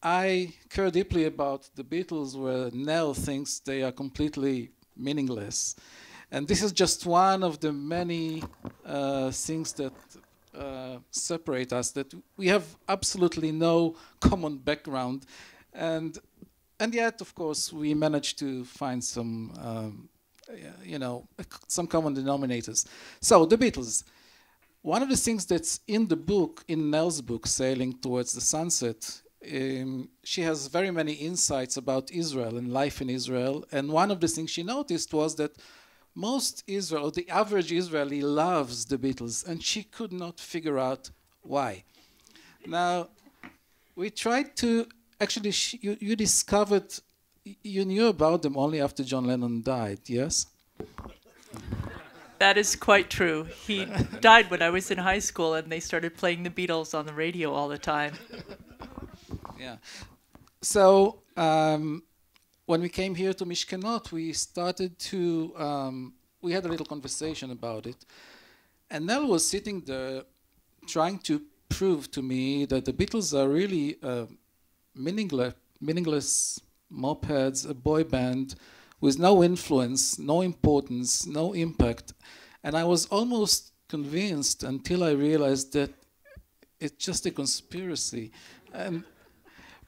I care deeply about the Beatles where Nell thinks they are completely meaningless. And this is just one of the many things that separate us, that we have absolutely no common background. And yet, of course, we managed to find some some common denominators. So the Beatles. One of the things that's in the book, in Nell's book, Sailing Towards the Sunset, she has very many insights about Israel and life in Israel. And one of the things she noticed was that the average Israeli loves the Beatles, and she could not figure out why. Now, we tried to, actually, you discovered, you knew about them only after John Lennon died, yes? That is quite true. He died when I was in high school, and they started playing the Beatles on the radio all the time. Yeah. So when we came here to Mishkenot, we started to, we had a little conversation about it. And Nell was sitting there trying to prove to me that the Beatles are really meaningless mopeds, a boy band with no influence, no importance, no impact. And I was almost convinced until I realized that it's just a conspiracy. And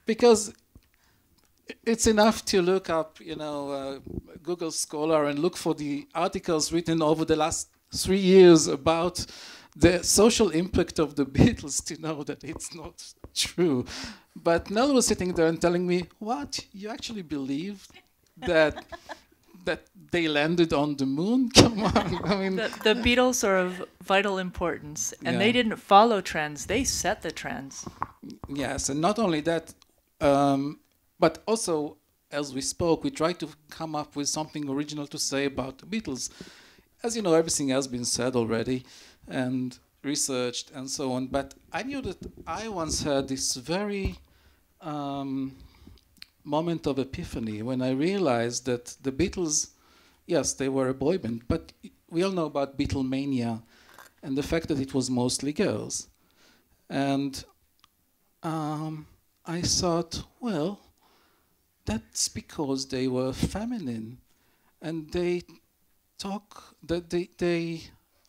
because it's enough to look up, Google Scholar and look for the articles written over the last 3 years about the social impact of the Beatles to know that it's not true. But Nell was sitting there and telling me, what, you actually believe that they landed on the moon? Come on. I mean, the Beatles are of vital importance, and they didn't follow trends. They set the trends. Yes, and not only that, but also, as we spoke, we tried to come up with something original to say about the Beatles. As you know, everything has been said already and researched and so on. But I knew that I once had this very moment of epiphany when I realized that the Beatles, yes, they were a boy band, but we all know about Beatlemania and the fact that it was mostly girls. And I thought, well, that's because they were feminine, and they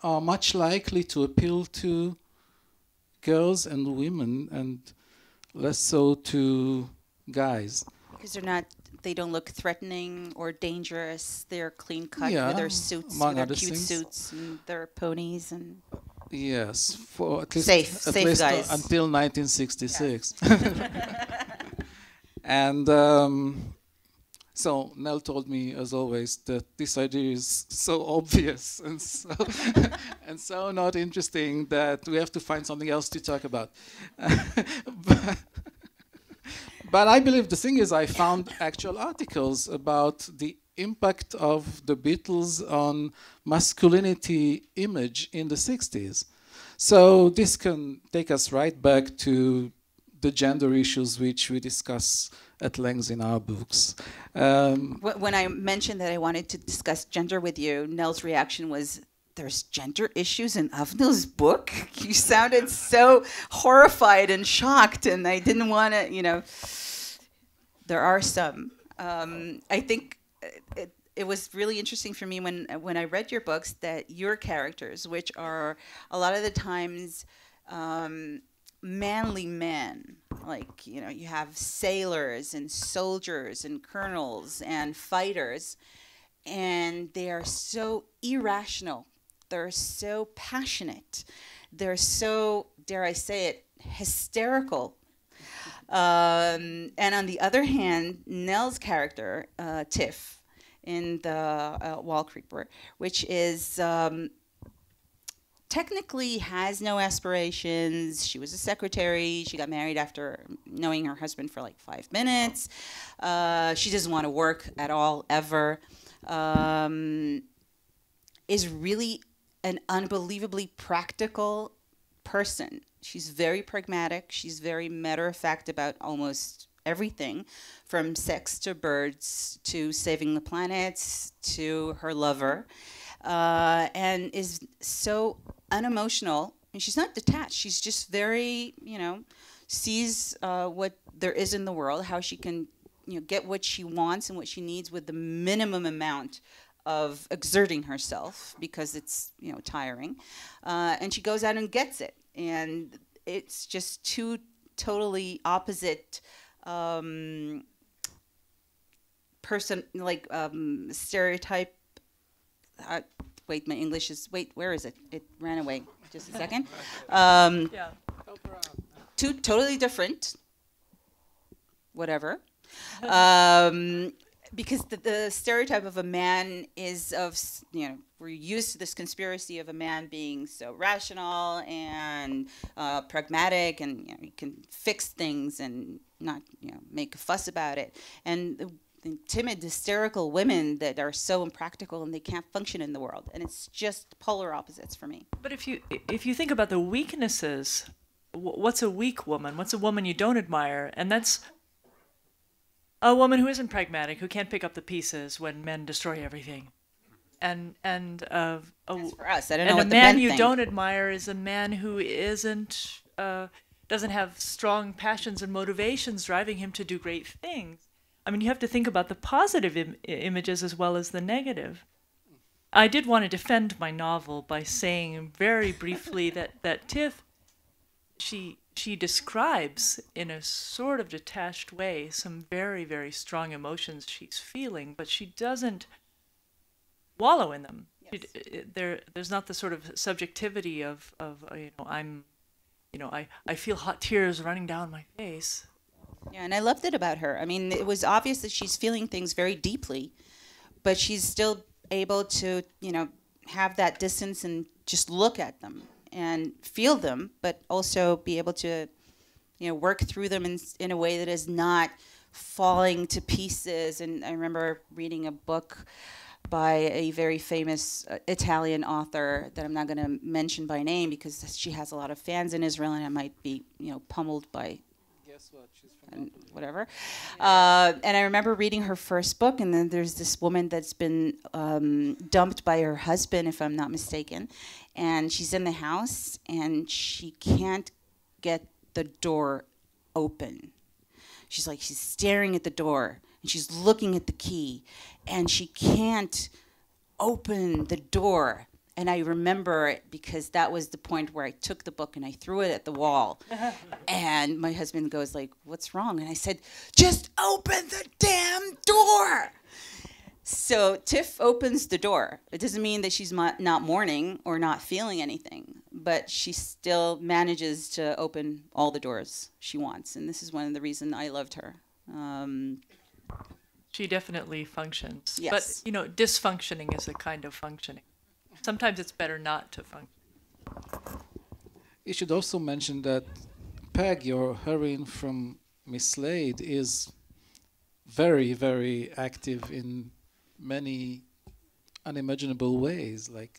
are much likely to appeal to girls and women, and less so to guys. Because they don't look threatening or dangerous. They're clean cut Yeah, with their suits, among with their other cute things. suits and their ponies and Yes, for at least, Safe guys. Until 1966. And so Nell told me, as always, that this idea is so obvious and so and so not interesting that we have to find something else to talk about. But I believe the thing is, I found actual articles about the impact of the Beatles on masculinity image in the 60s. So this can take us right back to the gender issues which we discuss at length in our books. when I mentioned that I wanted to discuss gender with you, Nell's reaction was, "There's gender issues in Avner's book?" You sounded so horrified and shocked, and I didn't want to, there are some. I think it was really interesting for me when I read your books that your characters, which are a lot of the times manly men, like, you have sailors and soldiers and colonels and fighters, and they are so irrational. They're so passionate. They're so, dare I say it, hysterical. And on the other hand, Nell's character, Tiff, in the Wall Creeper, which is technically has no aspirations. She was a secretary. She got married after knowing her husband for like 5 minutes. She doesn't want to work at all, ever. Is really an unbelievably practical person. She's very pragmatic. She's very matter-of-fact about almost everything, from sex to birds to saving the planet to her lover, and is so unemotional. And she's not detached. She's just very, sees what there is in the world, how she can, get what she wants and what she needs with the minimum amount of exerting herself, because it's, tiring. And she goes out and gets it. And it's just two totally opposite stereotype. Wait, my English is, where is it? It ran away. Just a second. Yeah. Two totally different, whatever. Because the stereotype of a man is we're used to this conspiracy of a man being so rational and pragmatic, and he can fix things and not make a fuss about it. And the timid, hysterical women that are so impractical and they can't function in the world. And it's just polar opposites for me. But if you think about the weaknesses, what's a weak woman? What's a woman you don't admire? And that's a woman who isn't pragmatic, who can't pick up the pieces when men destroy everything. And That's for us. I don't know and what a the man men you think. don't admire is a man who doesn't have strong passions and motivations driving him to do great things. I mean, you have to think about the positive images as well as the negative. I did want to defend my novel by saying very briefly that Tiff, she describes in a sort of detached way some very, very strong emotions she's feeling, but she doesn't wallow in them. Yes. There's not the sort of subjectivity of I feel hot tears running down my face. Yeah, and I loved it about her. I mean, it was obvious that she's feeling things very deeply, but she's still able to, have that distance and just look at them and feel them, but also be able to, work through them in a way that is not falling to pieces. And I remember reading a book by a very famous Italian author that I'm not going to mention by name because she has a lot of fans in Israel, and I might be, pummeled by whatever. And I remember reading her first book, and then there's this woman that's been dumped by her husband, if I'm not mistaken, and she's in the house, and she can't get the door open. She's staring at the door, and she's looking at the key, and she can't open the door. And I remember it because that was the point where I took the book and I threw it at the wall. And my husband goes like, what's wrong? And I said, just open the damn door. So Tiff opens the door. It doesn't mean that she's not mourning or not feeling anything, but she still manages to open all the doors she wants. And this is one of the reasons I loved her. She definitely functions. Yes. But, you know, dysfunctioning is a kind of functioning. Sometimes it's better not to function. You should also mention that Peg, your heroine from Miss Slade, is very, very active in many unimaginable ways, like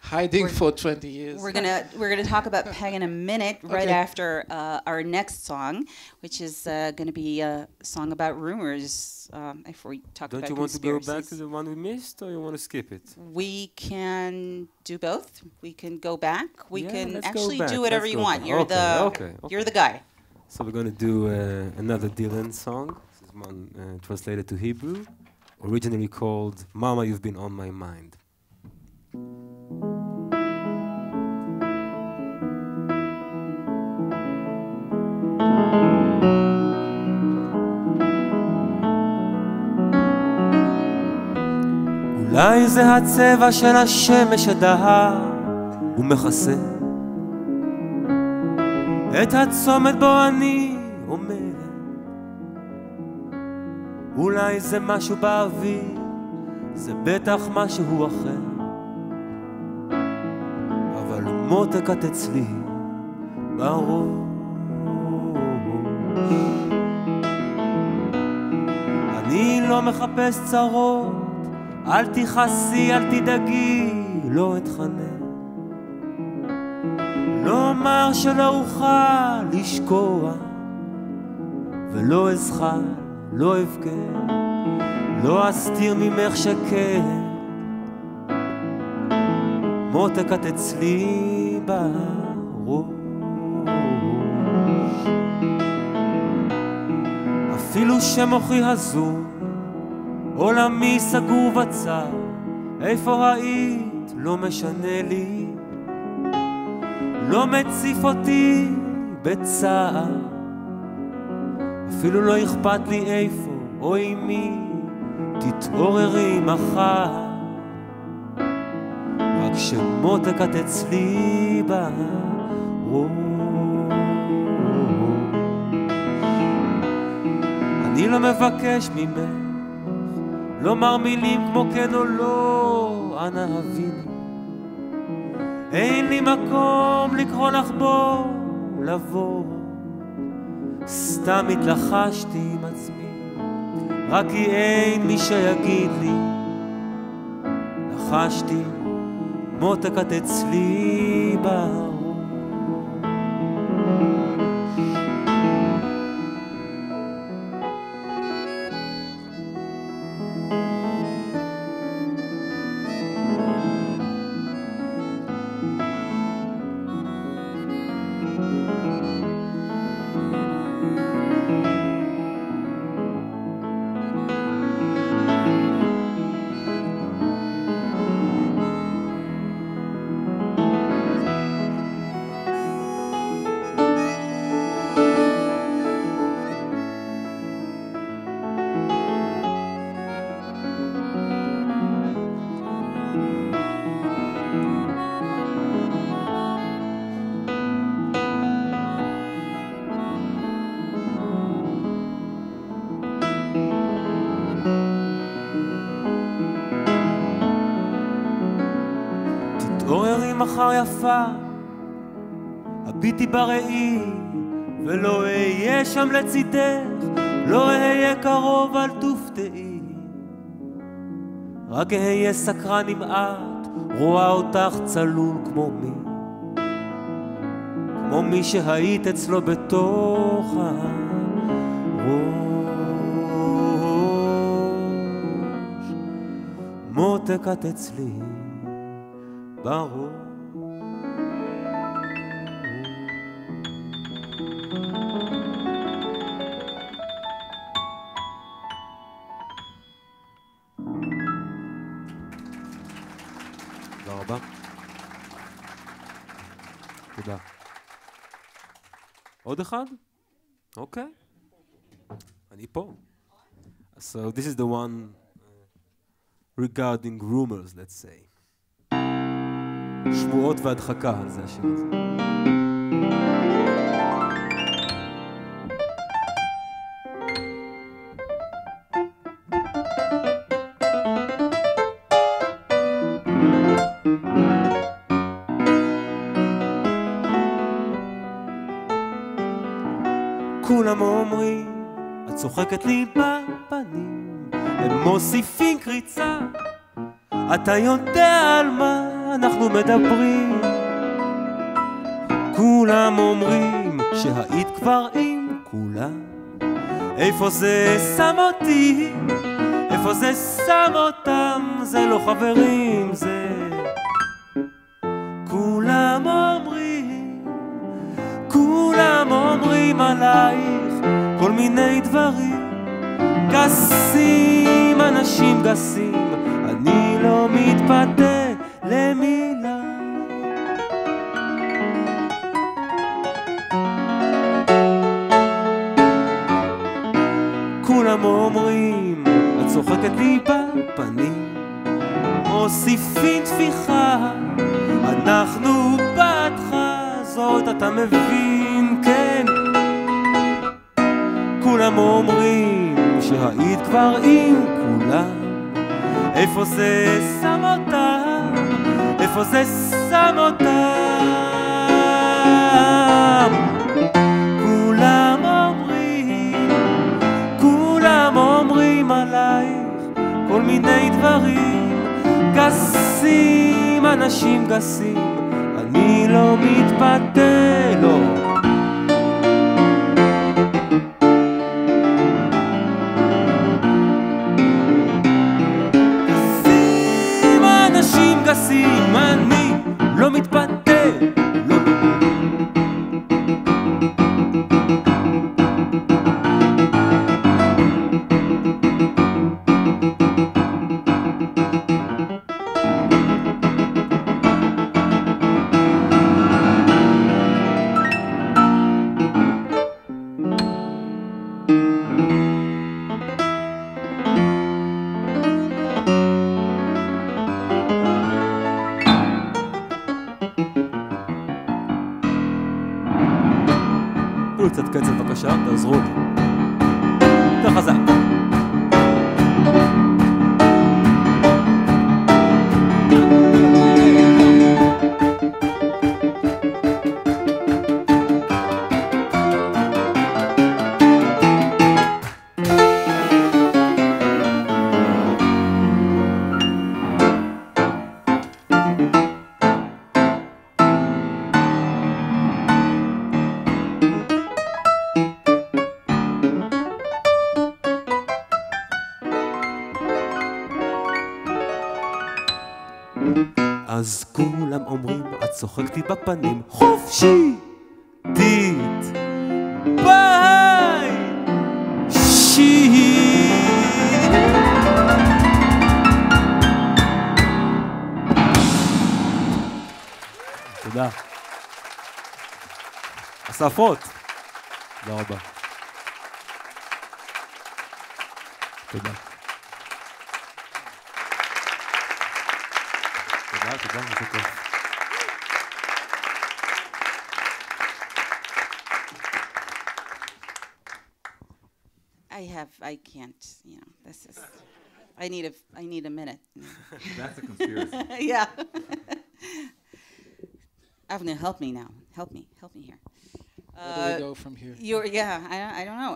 hiding for 20 years. We're gonna talk about Peg in a minute, right after our next song, which is gonna be a song about rumors. If we talk Don't about you want to go back conspiracies. to the one we missed, or you want to skip it? We can do both. We can go back. We Yeah, can let's go actually back. do whatever Let's you go want. back. You're you're the guy. So we're going to do another Dylan song. This is one translated to Hebrew, originally called Mama, You've Been on My Mind. אולי זה הצבע של השמש הדהר ומכסה את הצומת בו אני עומד. אולי זה משהו באוויר, זה בטח משהו אחר, אבל מותק את אצלי בראש. אני לא מחפש צרות, אל תכעסי, אל תדאגי, לא אתחנן, לא אומר שלא אוכל לשקוע, ולא אזחל, לא אבכה, לא אסתיר ממך שכן, מותק את אצלי בראש. אפילו שמוחי הזו עולמי סגור בצר, איפה היית? לא משנה לי, לא מציף אותי בצער, אפילו לא אכפת לי איפה או עם מי תתעוררי מחר, רק שמותק את אצלי בראש. אני לא מבקש ממך לומר מילים כמו כן או לא, אנא הביני, אין לי מקום לקרוא לך בוא לבוא, סתם התלחשתי עם עצמי, רק כי אין מי שיגיד לי, לחשתי, מותק את אצלי בראש. מחר יפה, הביטי בראי, ולא אהיה שם לצידך, לא אהיה קרוב, אל תופתעי, רק אהיה סקרן אם את רואה אותך צלול כמו מי שהיית אצלו בתוך הראש. מותק את אצלי בראש. תודה רבה. תודה. עוד אחד? אוקיי. אני פה. So this is the one regarding rumors, let's say. שמועות והדחקה, זה השיר הזה. כולם אומרים, את צוחקת לי בפנים, הם מוסיפים קריצה, אתה יודע על מה אנחנו מדברים. כולם אומרים שהיית כבר עם כולם, איפה זה שם אותי, איפה זה שם אותם, זה לא חברים, זה כולם אומרים, כולם אומרים עלייך כל מיני דברים גסים, אנשים גסים, אני לא מתפתה למילה. כולם אומרים, את צוחקת לי בפנים, מוסיפים תפיחה, אנחנו בתך, זאת אתה מבין, כן. כולם אומרים שהיית כבר עם כולם, איפה זה שם אותם, איפה זה שם אותם. כולם אומרים עלייך כל מיני דברים גסים, אנשים גסים, אני לא מתפתה, לא. גסים, אני לא מתפתה, לא. קצת קצת בבקשה, תעזרו לי. יותר חזק. אז כולם אומרים, את צוחקת לי בפנים, חופשי, דית, ביי, שיט. תודה. אספות. תודה רבה. תודה. I can't, you know, this is, I need a minute. That's a conspiracy. Yeah. Avenue, help me now. Help me here. Where do we go from here? I don't know.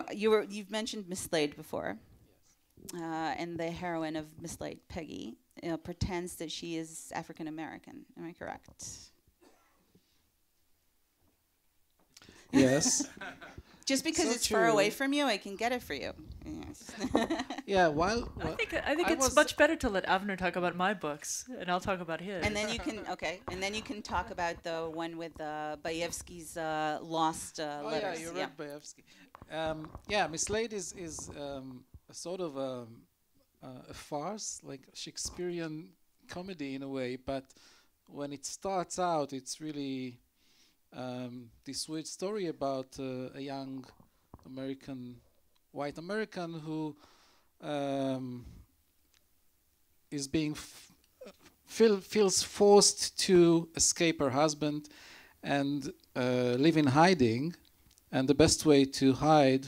You've mentioned Mislaid before. And the heroine of Mislaid, Peggy, pretends that she is African American. Am I correct? Yes. Just because So it's far true. away from you, I can get it for you. Yes. Yeah, while I think it's much better to let Avenir talk about my books, and I'll talk about his. And then you can talk about the one with Bayevsky's lost letters. yeah, you read Bayevsky. Mislaid is a sort of a farce, like Shakespearean comedy in a way, but when it starts out, it's really this weird story about a young white American who is being feels forced to escape her husband and live in hiding. And the best way to hide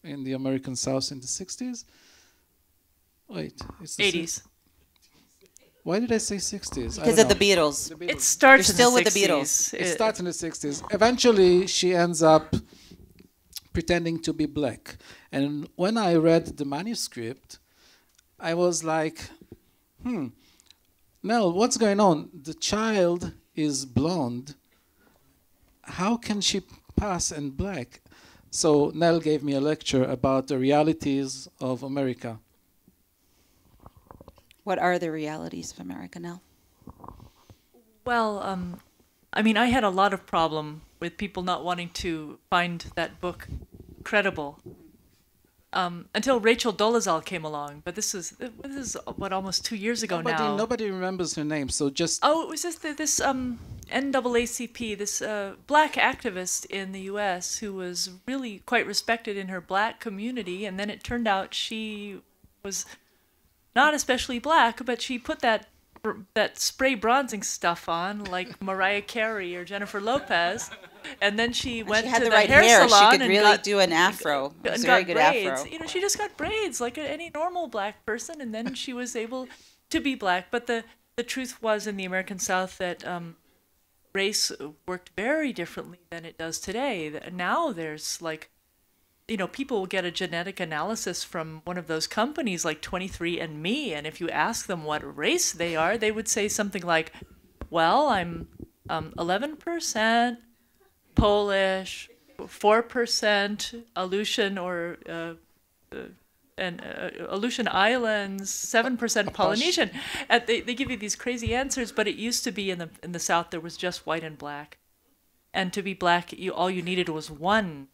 in the American South in the 60s? Wait, it's the 80s. Why did I say 60s? Because of the Beatles. It starts You're in still the with the 60s. Beatles. It starts in the 60s. Eventually, she ends up pretending to be black. And when I read the manuscript, I was like, Nell, what's going on? The child is blonde. How can she pass in black? So Nell gave me a lecture about the realities of America. What are the realities of America now? Well, I mean, I had a lot of problem with people not wanting to find that book credible until Rachel Dolezal came along. But this is what, almost 2 years ago now. Nobody remembers her name, so just... Oh, it was just this NAACP, this black activist in the U.S. who was really quite respected in her black community, and then it turned out she was not especially black, but she put that spray bronzing stuff on like Mariah Carey or Jennifer Lopez, and then she went to the right hair salon she could and really do an afro. It was a very good braids. afro. You know, she just got braids like any normal black person, and then she was able to be black. But the truth was, in the American South, that race worked very differently than it does today. Now there's like, you know, people will get a genetic analysis from one of those companies like 23andMe, and if you ask them what race they are, they would say something like, well, I'm 11% Polish, 4% Aleutian or Aleutian Islands, 7% Polynesian. They give you these crazy answers, but it used to be in the South there was just white and black, and to be black, all you needed was one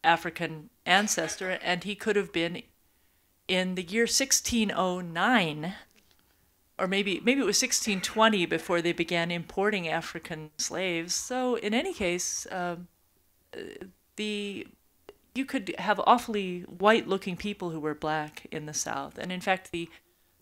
African ancestor, and he could have been in the year 1609, or maybe it was 1620 before they began importing African slaves. So in any case, you could have awfully white-looking people who were black in the South. And in fact, the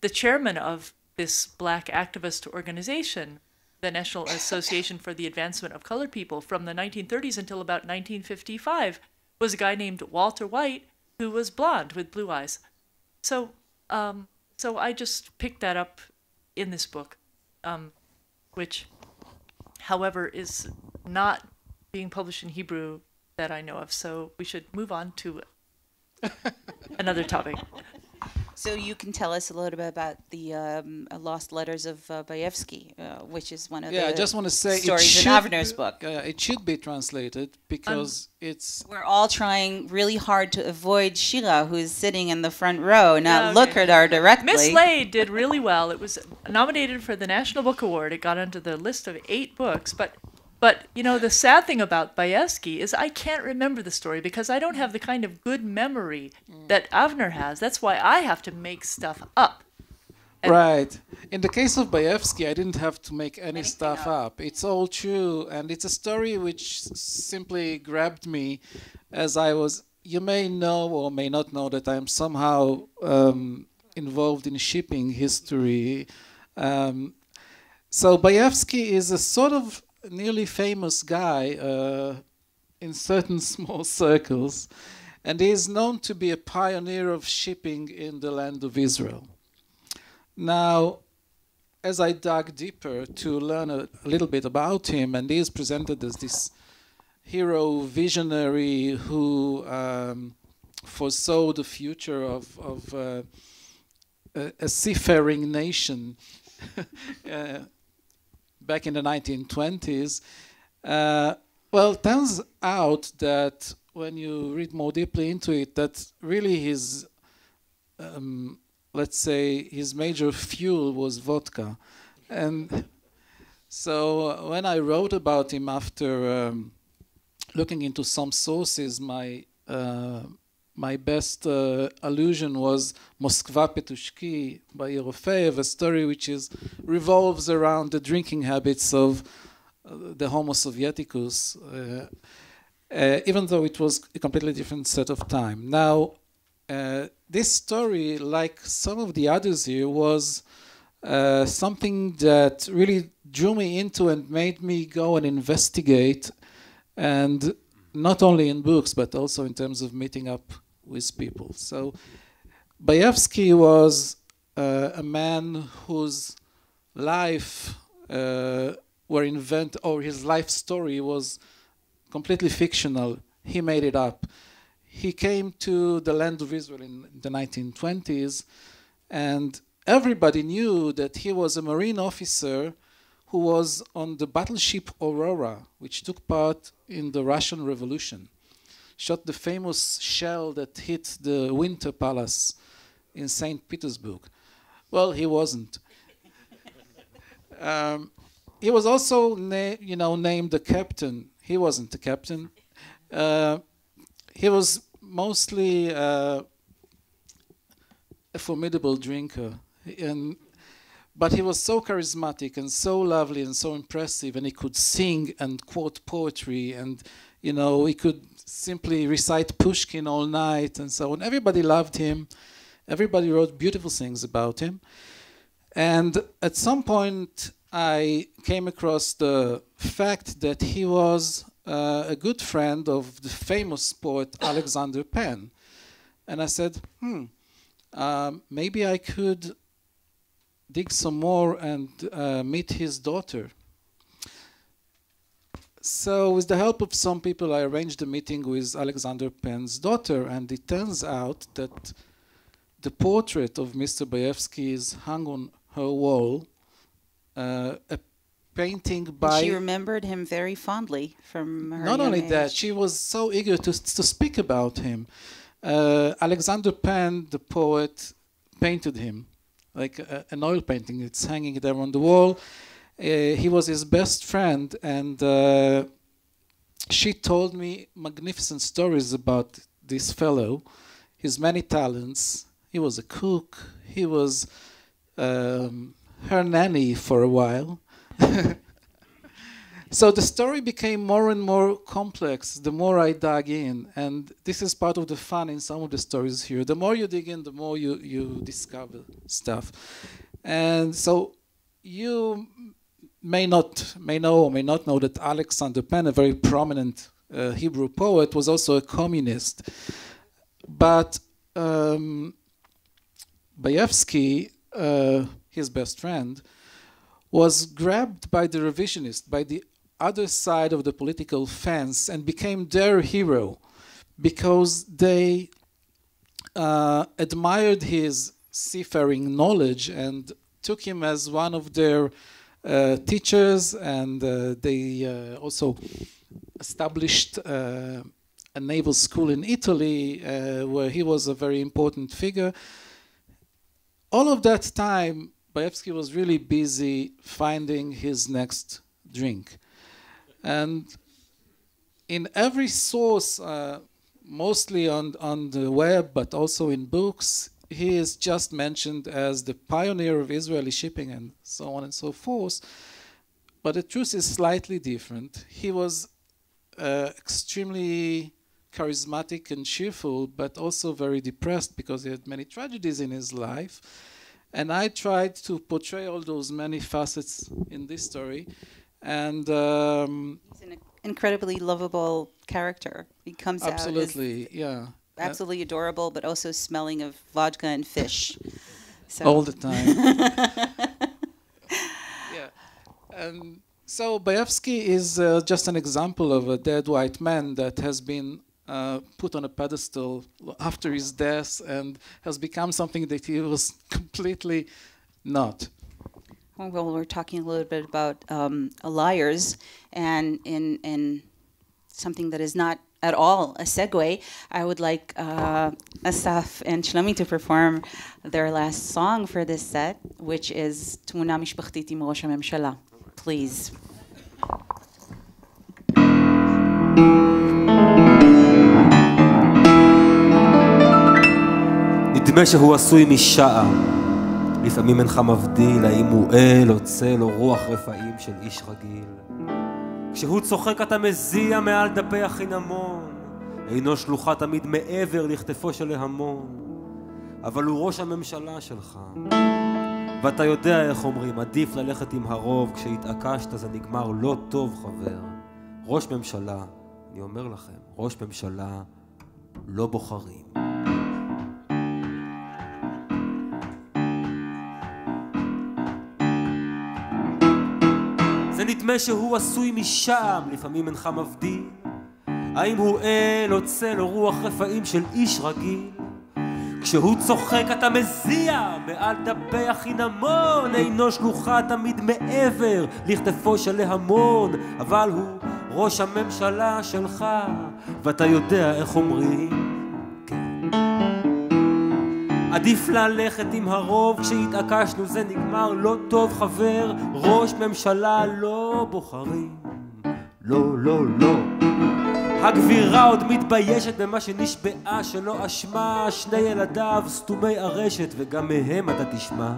chairman of this black activist organization, the National Association for the Advancement of Colored People, from the 1930s until about 1955, was a guy named Walter White, who was blonde with blue eyes. So I just picked that up in this book, which, however, is not being published in Hebrew that I know of. So we should move on to another topic. So you can tell us a little bit about the lost letters of Bayevsky, which is one of the I just want to say stories in Avner's book. It should be translated because it's... We're all trying really hard to avoid Shira, who's sitting in the front row, not look at her directly. Miss Lade did really well. It was nominated for the National Book Award. It got onto the list of 8 books, but you know, the sad thing about Bayevsky is I can't remember the story because I don't have the kind of good memory that Avner has. That's why I have to make stuff up. Right. In the case of Bayevsky, I didn't have to make any stuff up. It's all true, and it's a story which simply grabbed me as I was... You may know or may not know that I'm somehow involved in shipping history. So Bayevsky is a sort of nearly famous guy in certain small circles, and he is known to be a pioneer of shipping in the land of Israel. Now, as I dug deeper to learn a little bit about him, and he is presented as this hero visionary who foresaw the future of a seafaring nation back in the 1920s. Well, it turns out that when you read more deeply into it, that really his, let's say, his major fuel was vodka. And so when I wrote about him after looking into some sources, my best allusion was Moskva Petrushka by Yerofeev, a story which revolves around the drinking habits of the Homo Sovieticus, even though it was a completely different set of time. Now, this story, like some of the others here, was something that really drew me into and made me go and investigate, and not only in books, but also in terms of meeting up with people. So Bayevsky was a man whose life or his life story was completely fictional. He made it up. He came to the land of Israel in the 1920s, and everybody knew that he was a Marine officer who was on the battleship Aurora, which took part in the Russian Revolution. Shot the famous shell that hit the Winter Palace in St. Petersburg. Well, he wasn't. He was also named the captain. He wasn't the captain. He was mostly a formidable drinker, but he was so charismatic and so lovely and so impressive, and he could sing and quote poetry, and he could simply recite Pushkin all night and so on. Everybody loved him. Everybody wrote beautiful things about him. And at some point, I came across the fact that he was a good friend of the famous poet Alexander Penn. And I said, maybe I could dig some more and meet his daughter. So with the help of some people, I arranged a meeting with Alexander Penn's daughter, and it turns out that the portrait of Mr. Bayevsky is hung on her wall, a painting by... She remembered him very fondly from her Not only age. that, she was so eager to speak about him. Alexander Penn, the poet, painted him like an oil painting. It's hanging there on the wall. He was his best friend, and she told me magnificent stories about this fellow, his many talents. He was a cook. He was her nanny for a while. So the story became more and more complex the more I dug in, and this is part of the fun in some of the stories here. The more you dig in, the more you discover stuff. And so you may know or may not know that Alexander Penn, a very prominent Hebrew poet, was also a communist. But Bayevsky, his best friend, was grabbed by the revisionists, by the other side of the political fence, and became their hero because they admired his seafaring knowledge and took him as one of their teachers, and they also established a naval school in Italy where he was a very important figure. All of that time, Bayevsky was really busy finding his next drink. And in every source, mostly on the web, but also in books, he is just mentioned as the pioneer of Israeli shipping and so on and so forth. But the truth is slightly different. He was extremely charismatic and cheerful, but also very depressed because he had many tragedies in his life. And I tried to portray all those many facets in this story. And he's an incredibly lovable character. He comes absolutely, out as absolutely adorable, but also smelling of vodka and fish. So. All the time. Yeah. And so Bayevsky is just an example of a dead white man that has been put on a pedestal after his death and has become something that he was completely not. Well, we're talking a little bit about liars, and in something that is not at all a segue, I would like Asaf and Shlomi to perform their last song for this set, which is Tmuna Mishpachtit im Rosh HaMemshala. Please. נדמה שהוא עשוי משער, לפעמים אינך מבדיל האם הוא אל או צל או רוח רפאים של איש רגיל. כשהוא צוחק אתה מזיע מעל דפי החינמון, אינו שלוחה תמיד מעבר לכתפו של ההמון, אבל הוא ראש הממשלה שלך. ואתה יודע איך אומרים, עדיף ללכת עם הרוב, כשהתעקשת זה נגמר לא טוב חבר. ראש ממשלה, אני אומר לכם, ראש ממשלה לא בוחרים. זה נדמה שהוא עשוי משם, לפעמים אינך מבדיל האם הוא אל או צל או רוח רפאים של איש רגיל. כשהוא צוחק אתה מזיע מעל דפי החינמון, אינו שלוחה תמיד מעבר לכתפו של ההמון, אבל הוא ראש הממשלה שלך, ואתה יודע איך אומרים, כן. עדיף ללכת עם הרוב, כשהתעקשנו זה נגמר לא טוב חבר. ראש ממשלה לא בוחרים, לא לא לא. הגבירה עוד מתביישת במה שנשבעה שלא אשמה, שני ילדיו סתומי הרשת וגם מהם אתה תשמע.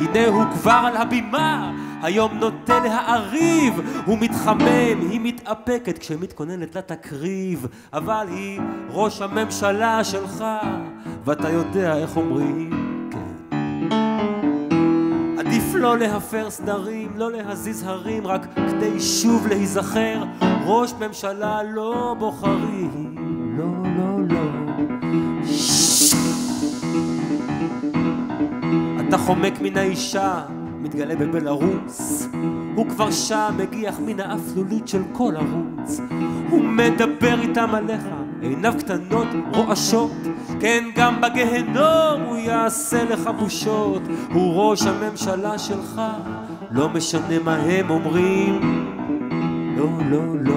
הנה הוא כבר על הבימה, היום נוטה להעריב, הוא מתחמם, היא מתאפקת כשמתכוננת לתקריב, אבל היא ראש הממשלה שלך, ואתה יודע איך אומרים, כן. עדיף לא להפר סדרים, לא להזיז הרים, רק כדי שוב להיזכר, ראש ממשלה לא בוחרים, לא לא לא. אתה חומק מן האישה, מתגלה בבלרוס, הוא כבר שם מגיח מן האפלולית של כל ערוץ, הוא מדבר איתם עליך, עיניו קטנות רועשות, כן גם בגהנום הוא יעשה לך בושות. הוא ראש הממשלה שלך, לא משנה מה הם אומרים, לא לא לא.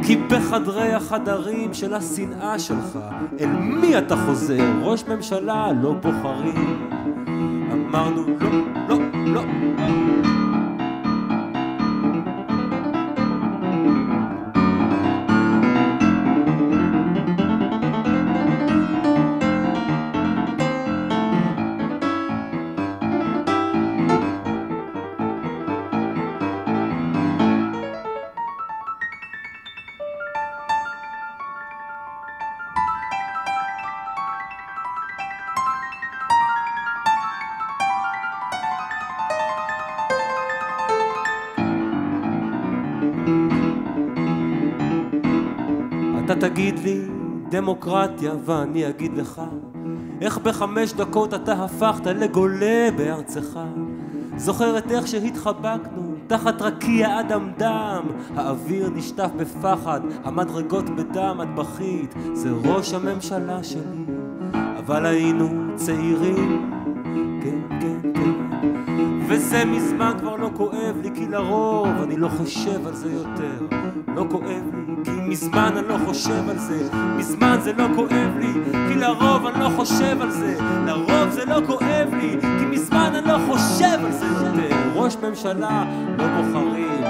כי בחדרי החדרים של השנאה שלך, אל מי אתה חוזר? ראש ממשלה לא בוחרים. אמרנו לא, לא, לא. אתה תגיד לי דמוקרטיה ואני אגיד לך איך ב5 דקות אתה הפכת לגולה בארצך. זוכרת איך שהתחבקנו תחת רקיע אדם דם, האוויר נשטף בפחד, המדרגות בדם, את בכית, זה ראש הממשלה שלי, אבל היינו צעירים, כן כן כן, וזה מזמן כבר לא כואב לי, כי לרוב אני לא חושב על זה יותר, לא כואב לי, כי מזמן אני לא חושב על זה, מזמן זה לא כואב לי, כי לרוב אני לא חושב על זה, לרוב זה לא כואב לי, כי מזמן אני לא חושב על זה יותר. ראש ממשלה לא בוחרים.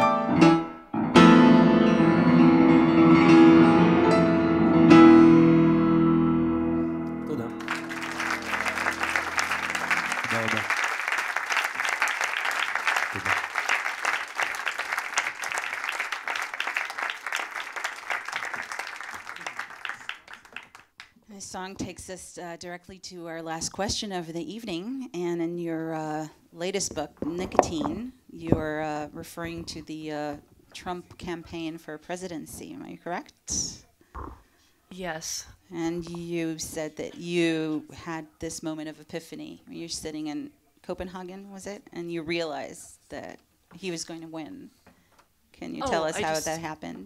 תודה. תודה רבה. תודה. This song takes us directly to our last question of the evening, and in your latest book, Nicotine, you're referring to the Trump campaign for presidency. Am I correct? Yes. And you said that you had this moment of epiphany when you're sitting in Copenhagen, was it? And you realized that he was going to win. Can you tell us how that happened?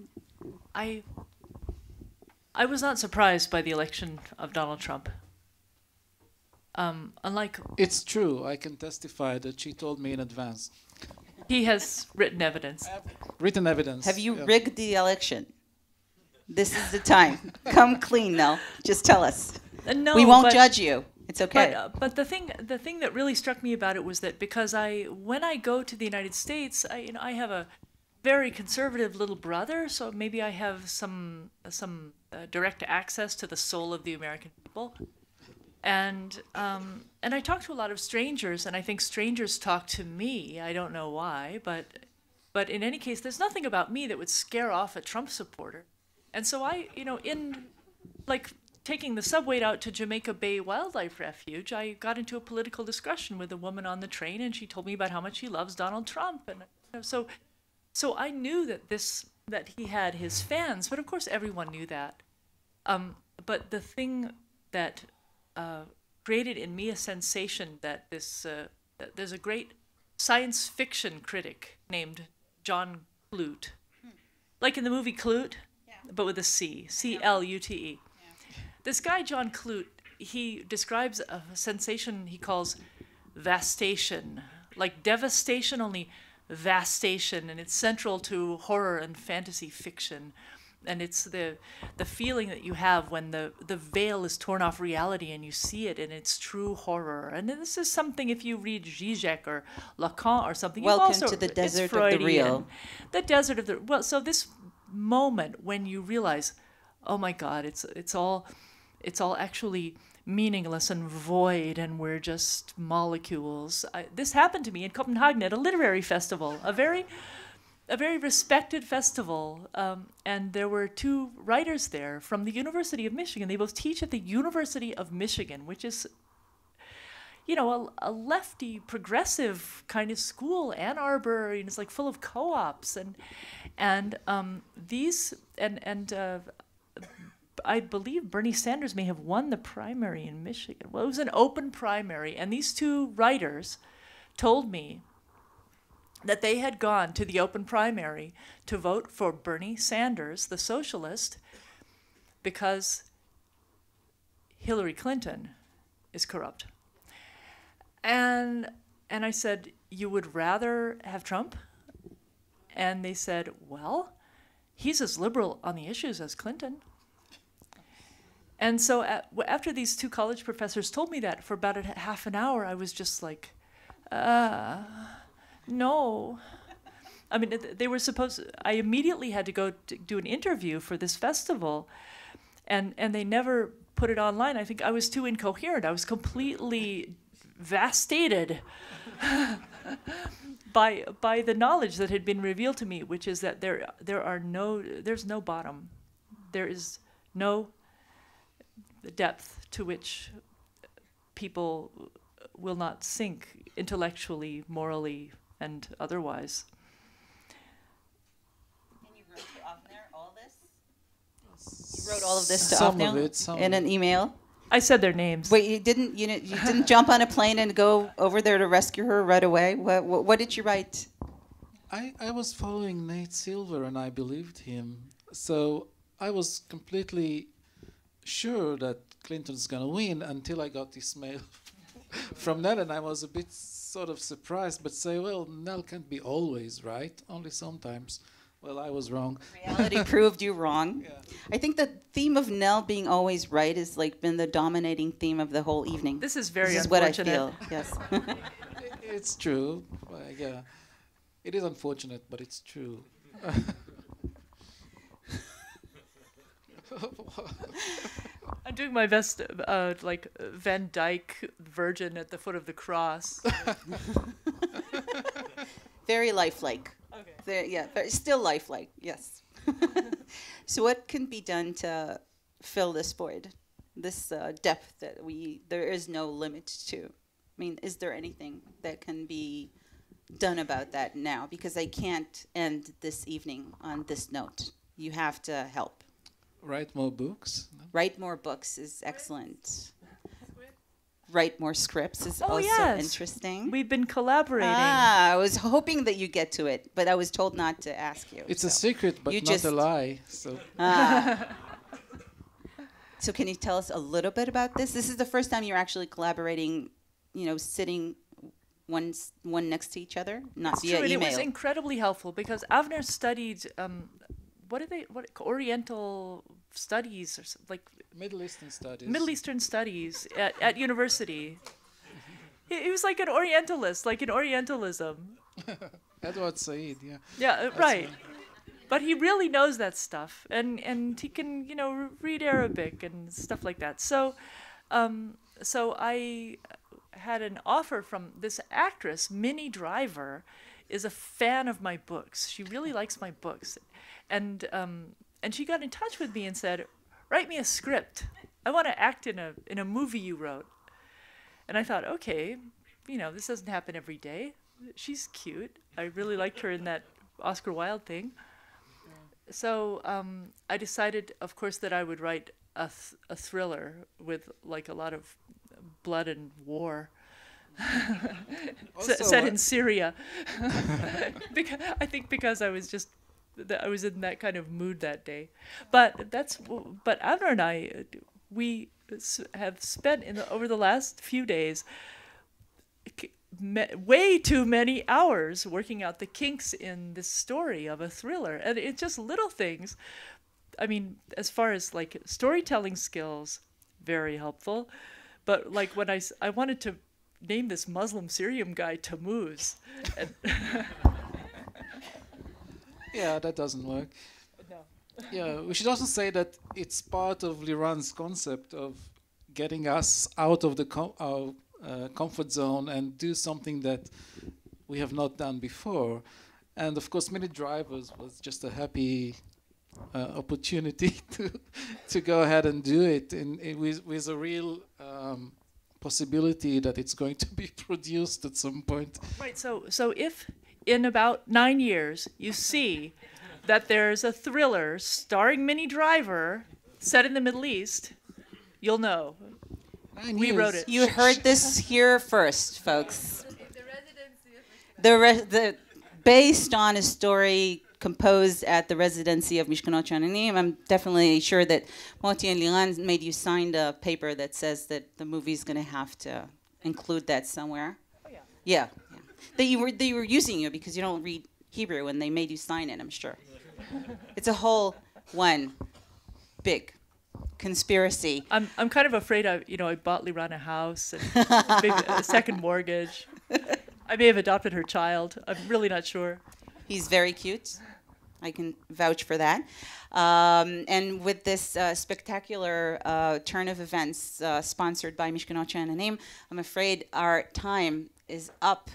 I was not surprised by the election of Donald Trump. Unlike... It's true. I can testify that she told me in advance. He has written evidence. Written evidence. Have you rigged the election? This is the time. Come clean, Nell. Just tell us. No, we won't judge you. It's okay. But the thing that really struck me about it was that because when I go to the United States, I have a very conservative little brother, so maybe I have some direct access to the soul of the American people, and I talk to a lot of strangers, and I think strangers talk to me. I don't know why, but But in any case, there's nothing about me that would scare off a Trump supporter. And so I, in like taking the subway out to Jamaica Bay Wildlife Refuge, I got into a political discussion with a woman on the train, and she told me about how much she loves Donald Trump. And so I knew that he had his fans, but of course everyone knew that. But the thing that created in me a sensation that that there's a great science fiction critic named John Clute, like in the movie Clute, but with a C, C-L-U-T-E. Yeah. This guy, John Clute, he describes a sensation he calls vastation, like devastation, only vastation, and it's central to horror and fantasy fiction. And it's the feeling that you have when the veil is torn off reality and you see it in its true horror. And this is something, if you read Zizek or Lacan or something, Welcome to the desert of the real. The desert of the, well, so this moment when you realize, oh my God, it's all actually meaningless and void, and we're just molecules. This happened to me in Copenhagen at a literary festival, a very respected festival, and there were two writers there from the University of Michigan. They both teach at the University of Michigan, which is, a lefty, progressive kind of school. Ann Arbor, it's like full of co-ops, and I believe Bernie Sanders may have won the primary in Michigan. Well, it was an open primary, and these two writers told me that they had gone to the open primary to vote for Bernie Sanders, the socialist, because Hillary Clinton is corrupt. And I said, you would rather have Trump? And they said, well, he's as liberal on the issues as Clinton. And so after these two college professors told me that, for about half an hour, I was just like, no. I mean, they were I immediately had to go to do an interview for this festival, and they never put it online. I think I was too incoherent. I was completely vastated by the knowledge that had been revealed to me, which is that there's no bottom. There is no depth to which people will not sink intellectually, morally, and otherwise. And you wrote to Aבנר all this? You wrote all of this to Some Aבנר of it, in an email? I said their names. Wait, you didn't jump on a plane and go over there to rescue her right away? What did you write? I was following Nate Silver, and I believed him. So I was completely sure that Clinton's going to win until I got this mail from Nell, and I was a bit sort of surprised, but say, well, Nell can't be always right, only sometimes. Well, I was wrong. Reality proved you wrong. Yeah. I think the theme of Nell being always right has been the dominating theme of the whole evening. This is very unfortunate. unfortunate. This is what I feel, yes. It's true. Yeah, it is unfortunate, but it's true. I'm doing my best, like Van Dyke Virgin at the foot of the cross. Very lifelike. Okay. Still lifelike, yes. So what can be done to fill this void, this depth that there is no limit to? I mean, is there anything that can be done about that now? Because I can't end this evening on this note. You have to help. Write more books. Write more books is excellent. Write more scripts is also interesting. We've been collaborating. I was hoping that you get to it, but I was told not to ask you. It's a secret, but not a lie. So. So can you tell us a little bit about this? This is the first time you're actually collaborating, sitting one next to each other, not via email. It was incredibly helpful because Aבнер studied Oriental studies, or like Middle Eastern studies. Middle Eastern studies at university. He was like an Orientalist, like in Orientalism. Edward Said, yeah. Yeah, right. But he really knows that stuff, and he can, read Arabic and stuff like that. So I had an offer from this actress, Minnie Driver, is a fan of my books. She really likes my books. And she got in touch with me and said, write me a script. I want to act in a movie you wrote. And I thought, okay, you know, this doesn't happen every day. She's cute. I really liked her in that Oscar Wilde thing. So I decided, of course, that I would write a thriller with like a lot of blood and war. Set in Syria. I think because I was just, I was in that kind of mood that day. But Avrah and I, we have spent over the last few days way too many hours working out the kinks in this story of a thriller. And it's just little things. I mean, as far as like storytelling skills, very helpful. But like when I wanted to name this Muslim Syrian guy Tammuz. Yeah, that doesn't work. No. Yeah, we should also say that it's part of Liran's concept of getting us out of the comfort zone and do something that we have not done before. And of course, Minute Drivers was just a happy opportunity to go ahead and do it with a real possibility that it's going to be produced at some point. Right, so if in about 9 years you see that there's a thriller starring Minnie Driver set in the Middle East, you'll know. We wrote it. You heard this here first, folks. Based on a story composed at the residency of Mishkanot Shananim, I'm definitely sure that Moti and Liran made you sign a paper that says that the movie's going to have to include that somewhere. Oh, yeah. Yeah. That you were using you because you don't read Hebrew and they made you sign it, I'm sure. It's a whole one big conspiracy. I'm kind of afraid I bought Liran a house and maybe a second mortgage. I may have adopted her child. I'm really not sure. He's very cute. I can vouch for that. And with this spectacular turn of events sponsored by Mishkanot Shananim, I'm afraid our time is up.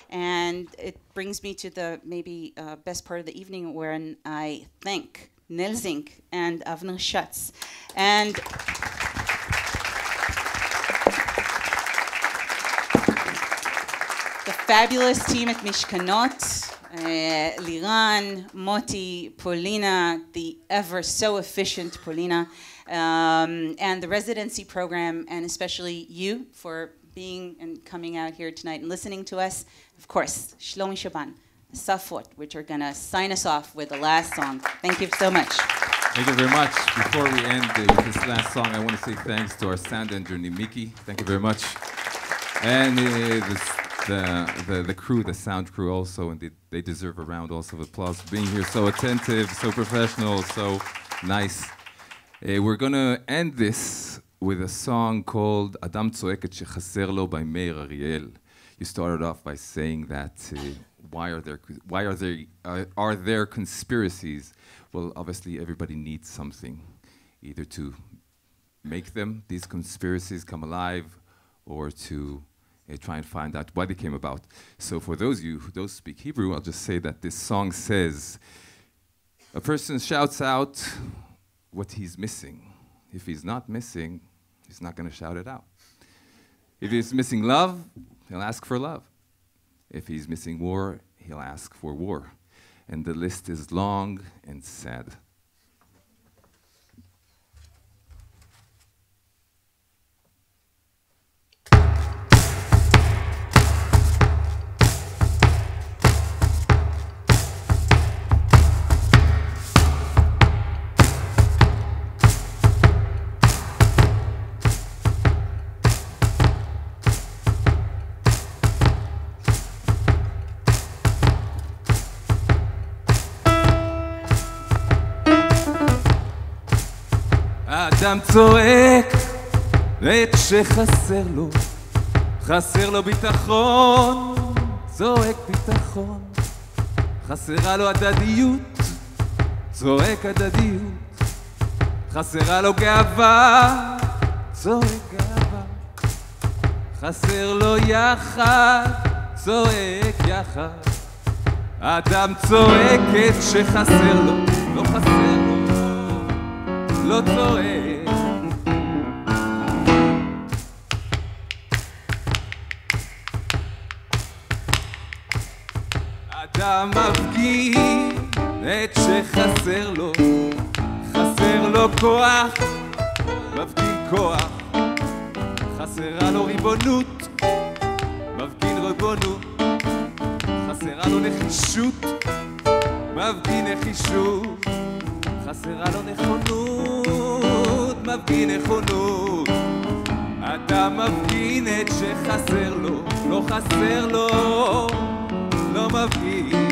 And it brings me to the maybe best part of the evening wherein I thank Nel Zink and Avner Schatz. And the fabulous team at Mishkanot, Liran, Moti, Paulina, the ever so efficient Paulina, and the residency program, and especially you for being and coming out here tonight and listening to us. Of course, Shlomi Shaban, Safot, which are going to sign us off with the last song. Thank you so much. Thank you very much. Before we end with this last song, I want to say thanks to our sound engineer, Miki. Thank you very much. And the crew, the sound crew also, and they deserve a round also of applause for being here, so attentive, so professional, so nice. We're going to end this with a song called Adam Tzoek et Shechaser Lo by Meir Ariel. You started off by saying that why are there conspiracies? Well, obviously everybody needs something, either to make these conspiracies come alive, or to try and find out why they came about. So for those of you who don't speak Hebrew, I'll just say that this song says, a person shouts out what he's missing. If he's not missing, he's not going to shout it out. If he's missing love, he'll ask for love. If he's missing war, he'll ask for war. And the list is long and sad. אדם צועק את שחסר לו, חסר לו ביטחון, צועק ביטחון, חסרה לו הדדיות, צועק הדדיות, חסרה לו גאווה, צועק גאווה, חסר לו יחד, צועק יחד, אדם צועקת שחסר לו, לא חסר לו, לא צועק. אדם מפגין את שחסר לו, חסר לו כוח, מפגין כוח, חסרה לו ריבונות, מפגין ריבונות, חסרה לו נחישות, מפגין נחישות, חסרה לו נכונות, מפגין נכונות. אדם מפגין את שחסר לו, לא חסר לו, לא מפגין.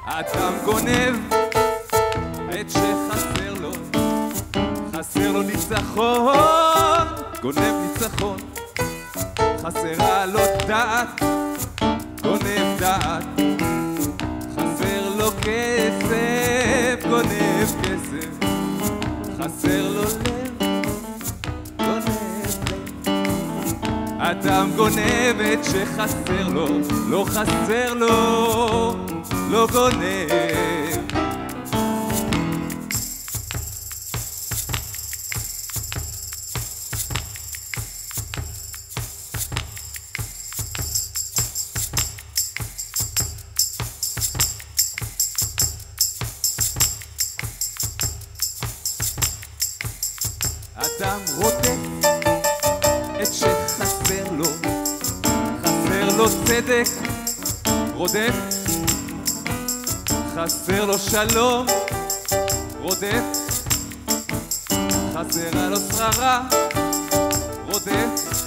אדם גונב את שחסר לו, חסר לו ניצחון, גונב ניצחון, חסרה לו דעת, גונב דעת, חסר לו כסף, גונב כסף, חסר לו לב, גונב לב. אדם גונב את שחסר לו, לא חסר לו, לא גונב. אדם רודף את שחסר לו, חסר לו צדק, רודף, חסר לו שלום, רודף, חסרה לו שררה, רודף,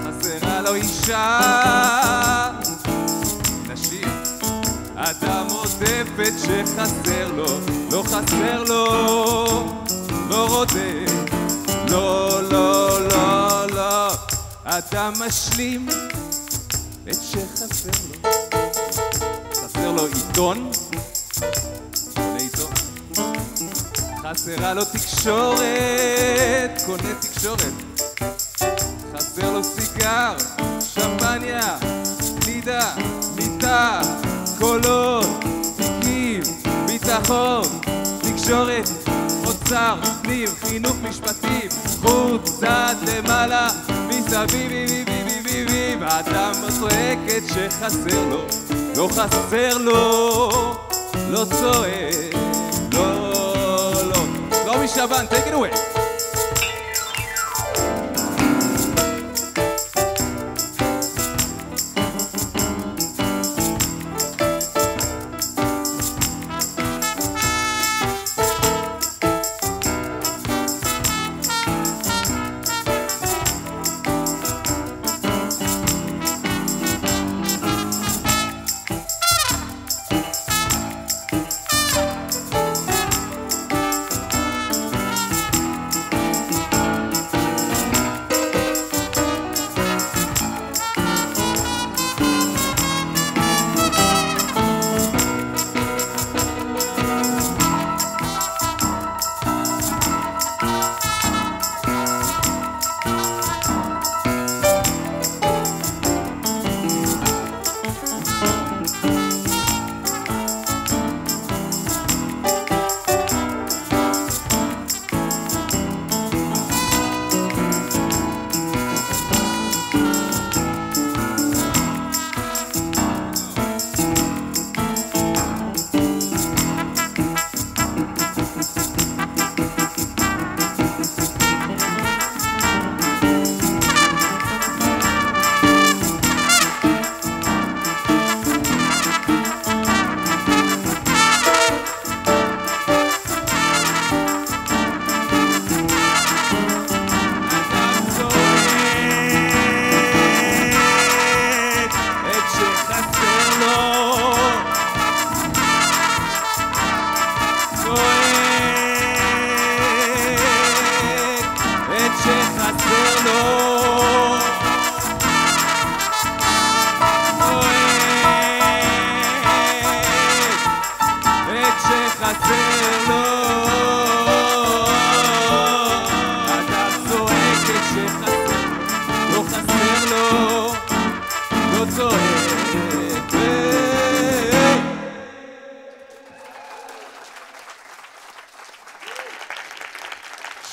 חסרה לו אישה, נשים. אדם רודף את שחסר לו, לא חסר לו, לא רודף, לא, לא, לא, לא. אדם משלים את שחסר לו, חסר לו עיתון, קונה עיתון, חסרה לו תקשורת, קונה תקשורת, חסר לו סיגר, שמפניה, נידה, מיטה, קולות, תיקים, ביטחון, תקשורת, אוצר, פנים, חינוך, משפטים, חוץ, צד, למעלה, מסביב, אדם צועקת שחסר לו, לא חסר לו, לא צועק, לא, לא. שלומי שבן, take it away.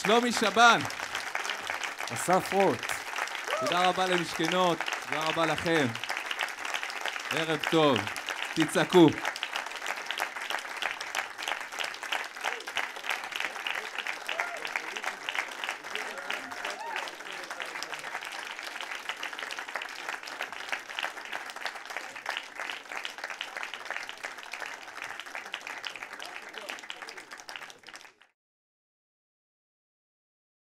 שלומי שבן. אסף רוט. תודה רבה למשכנות, תודה רבה לכם. ערב טוב, תצעקו.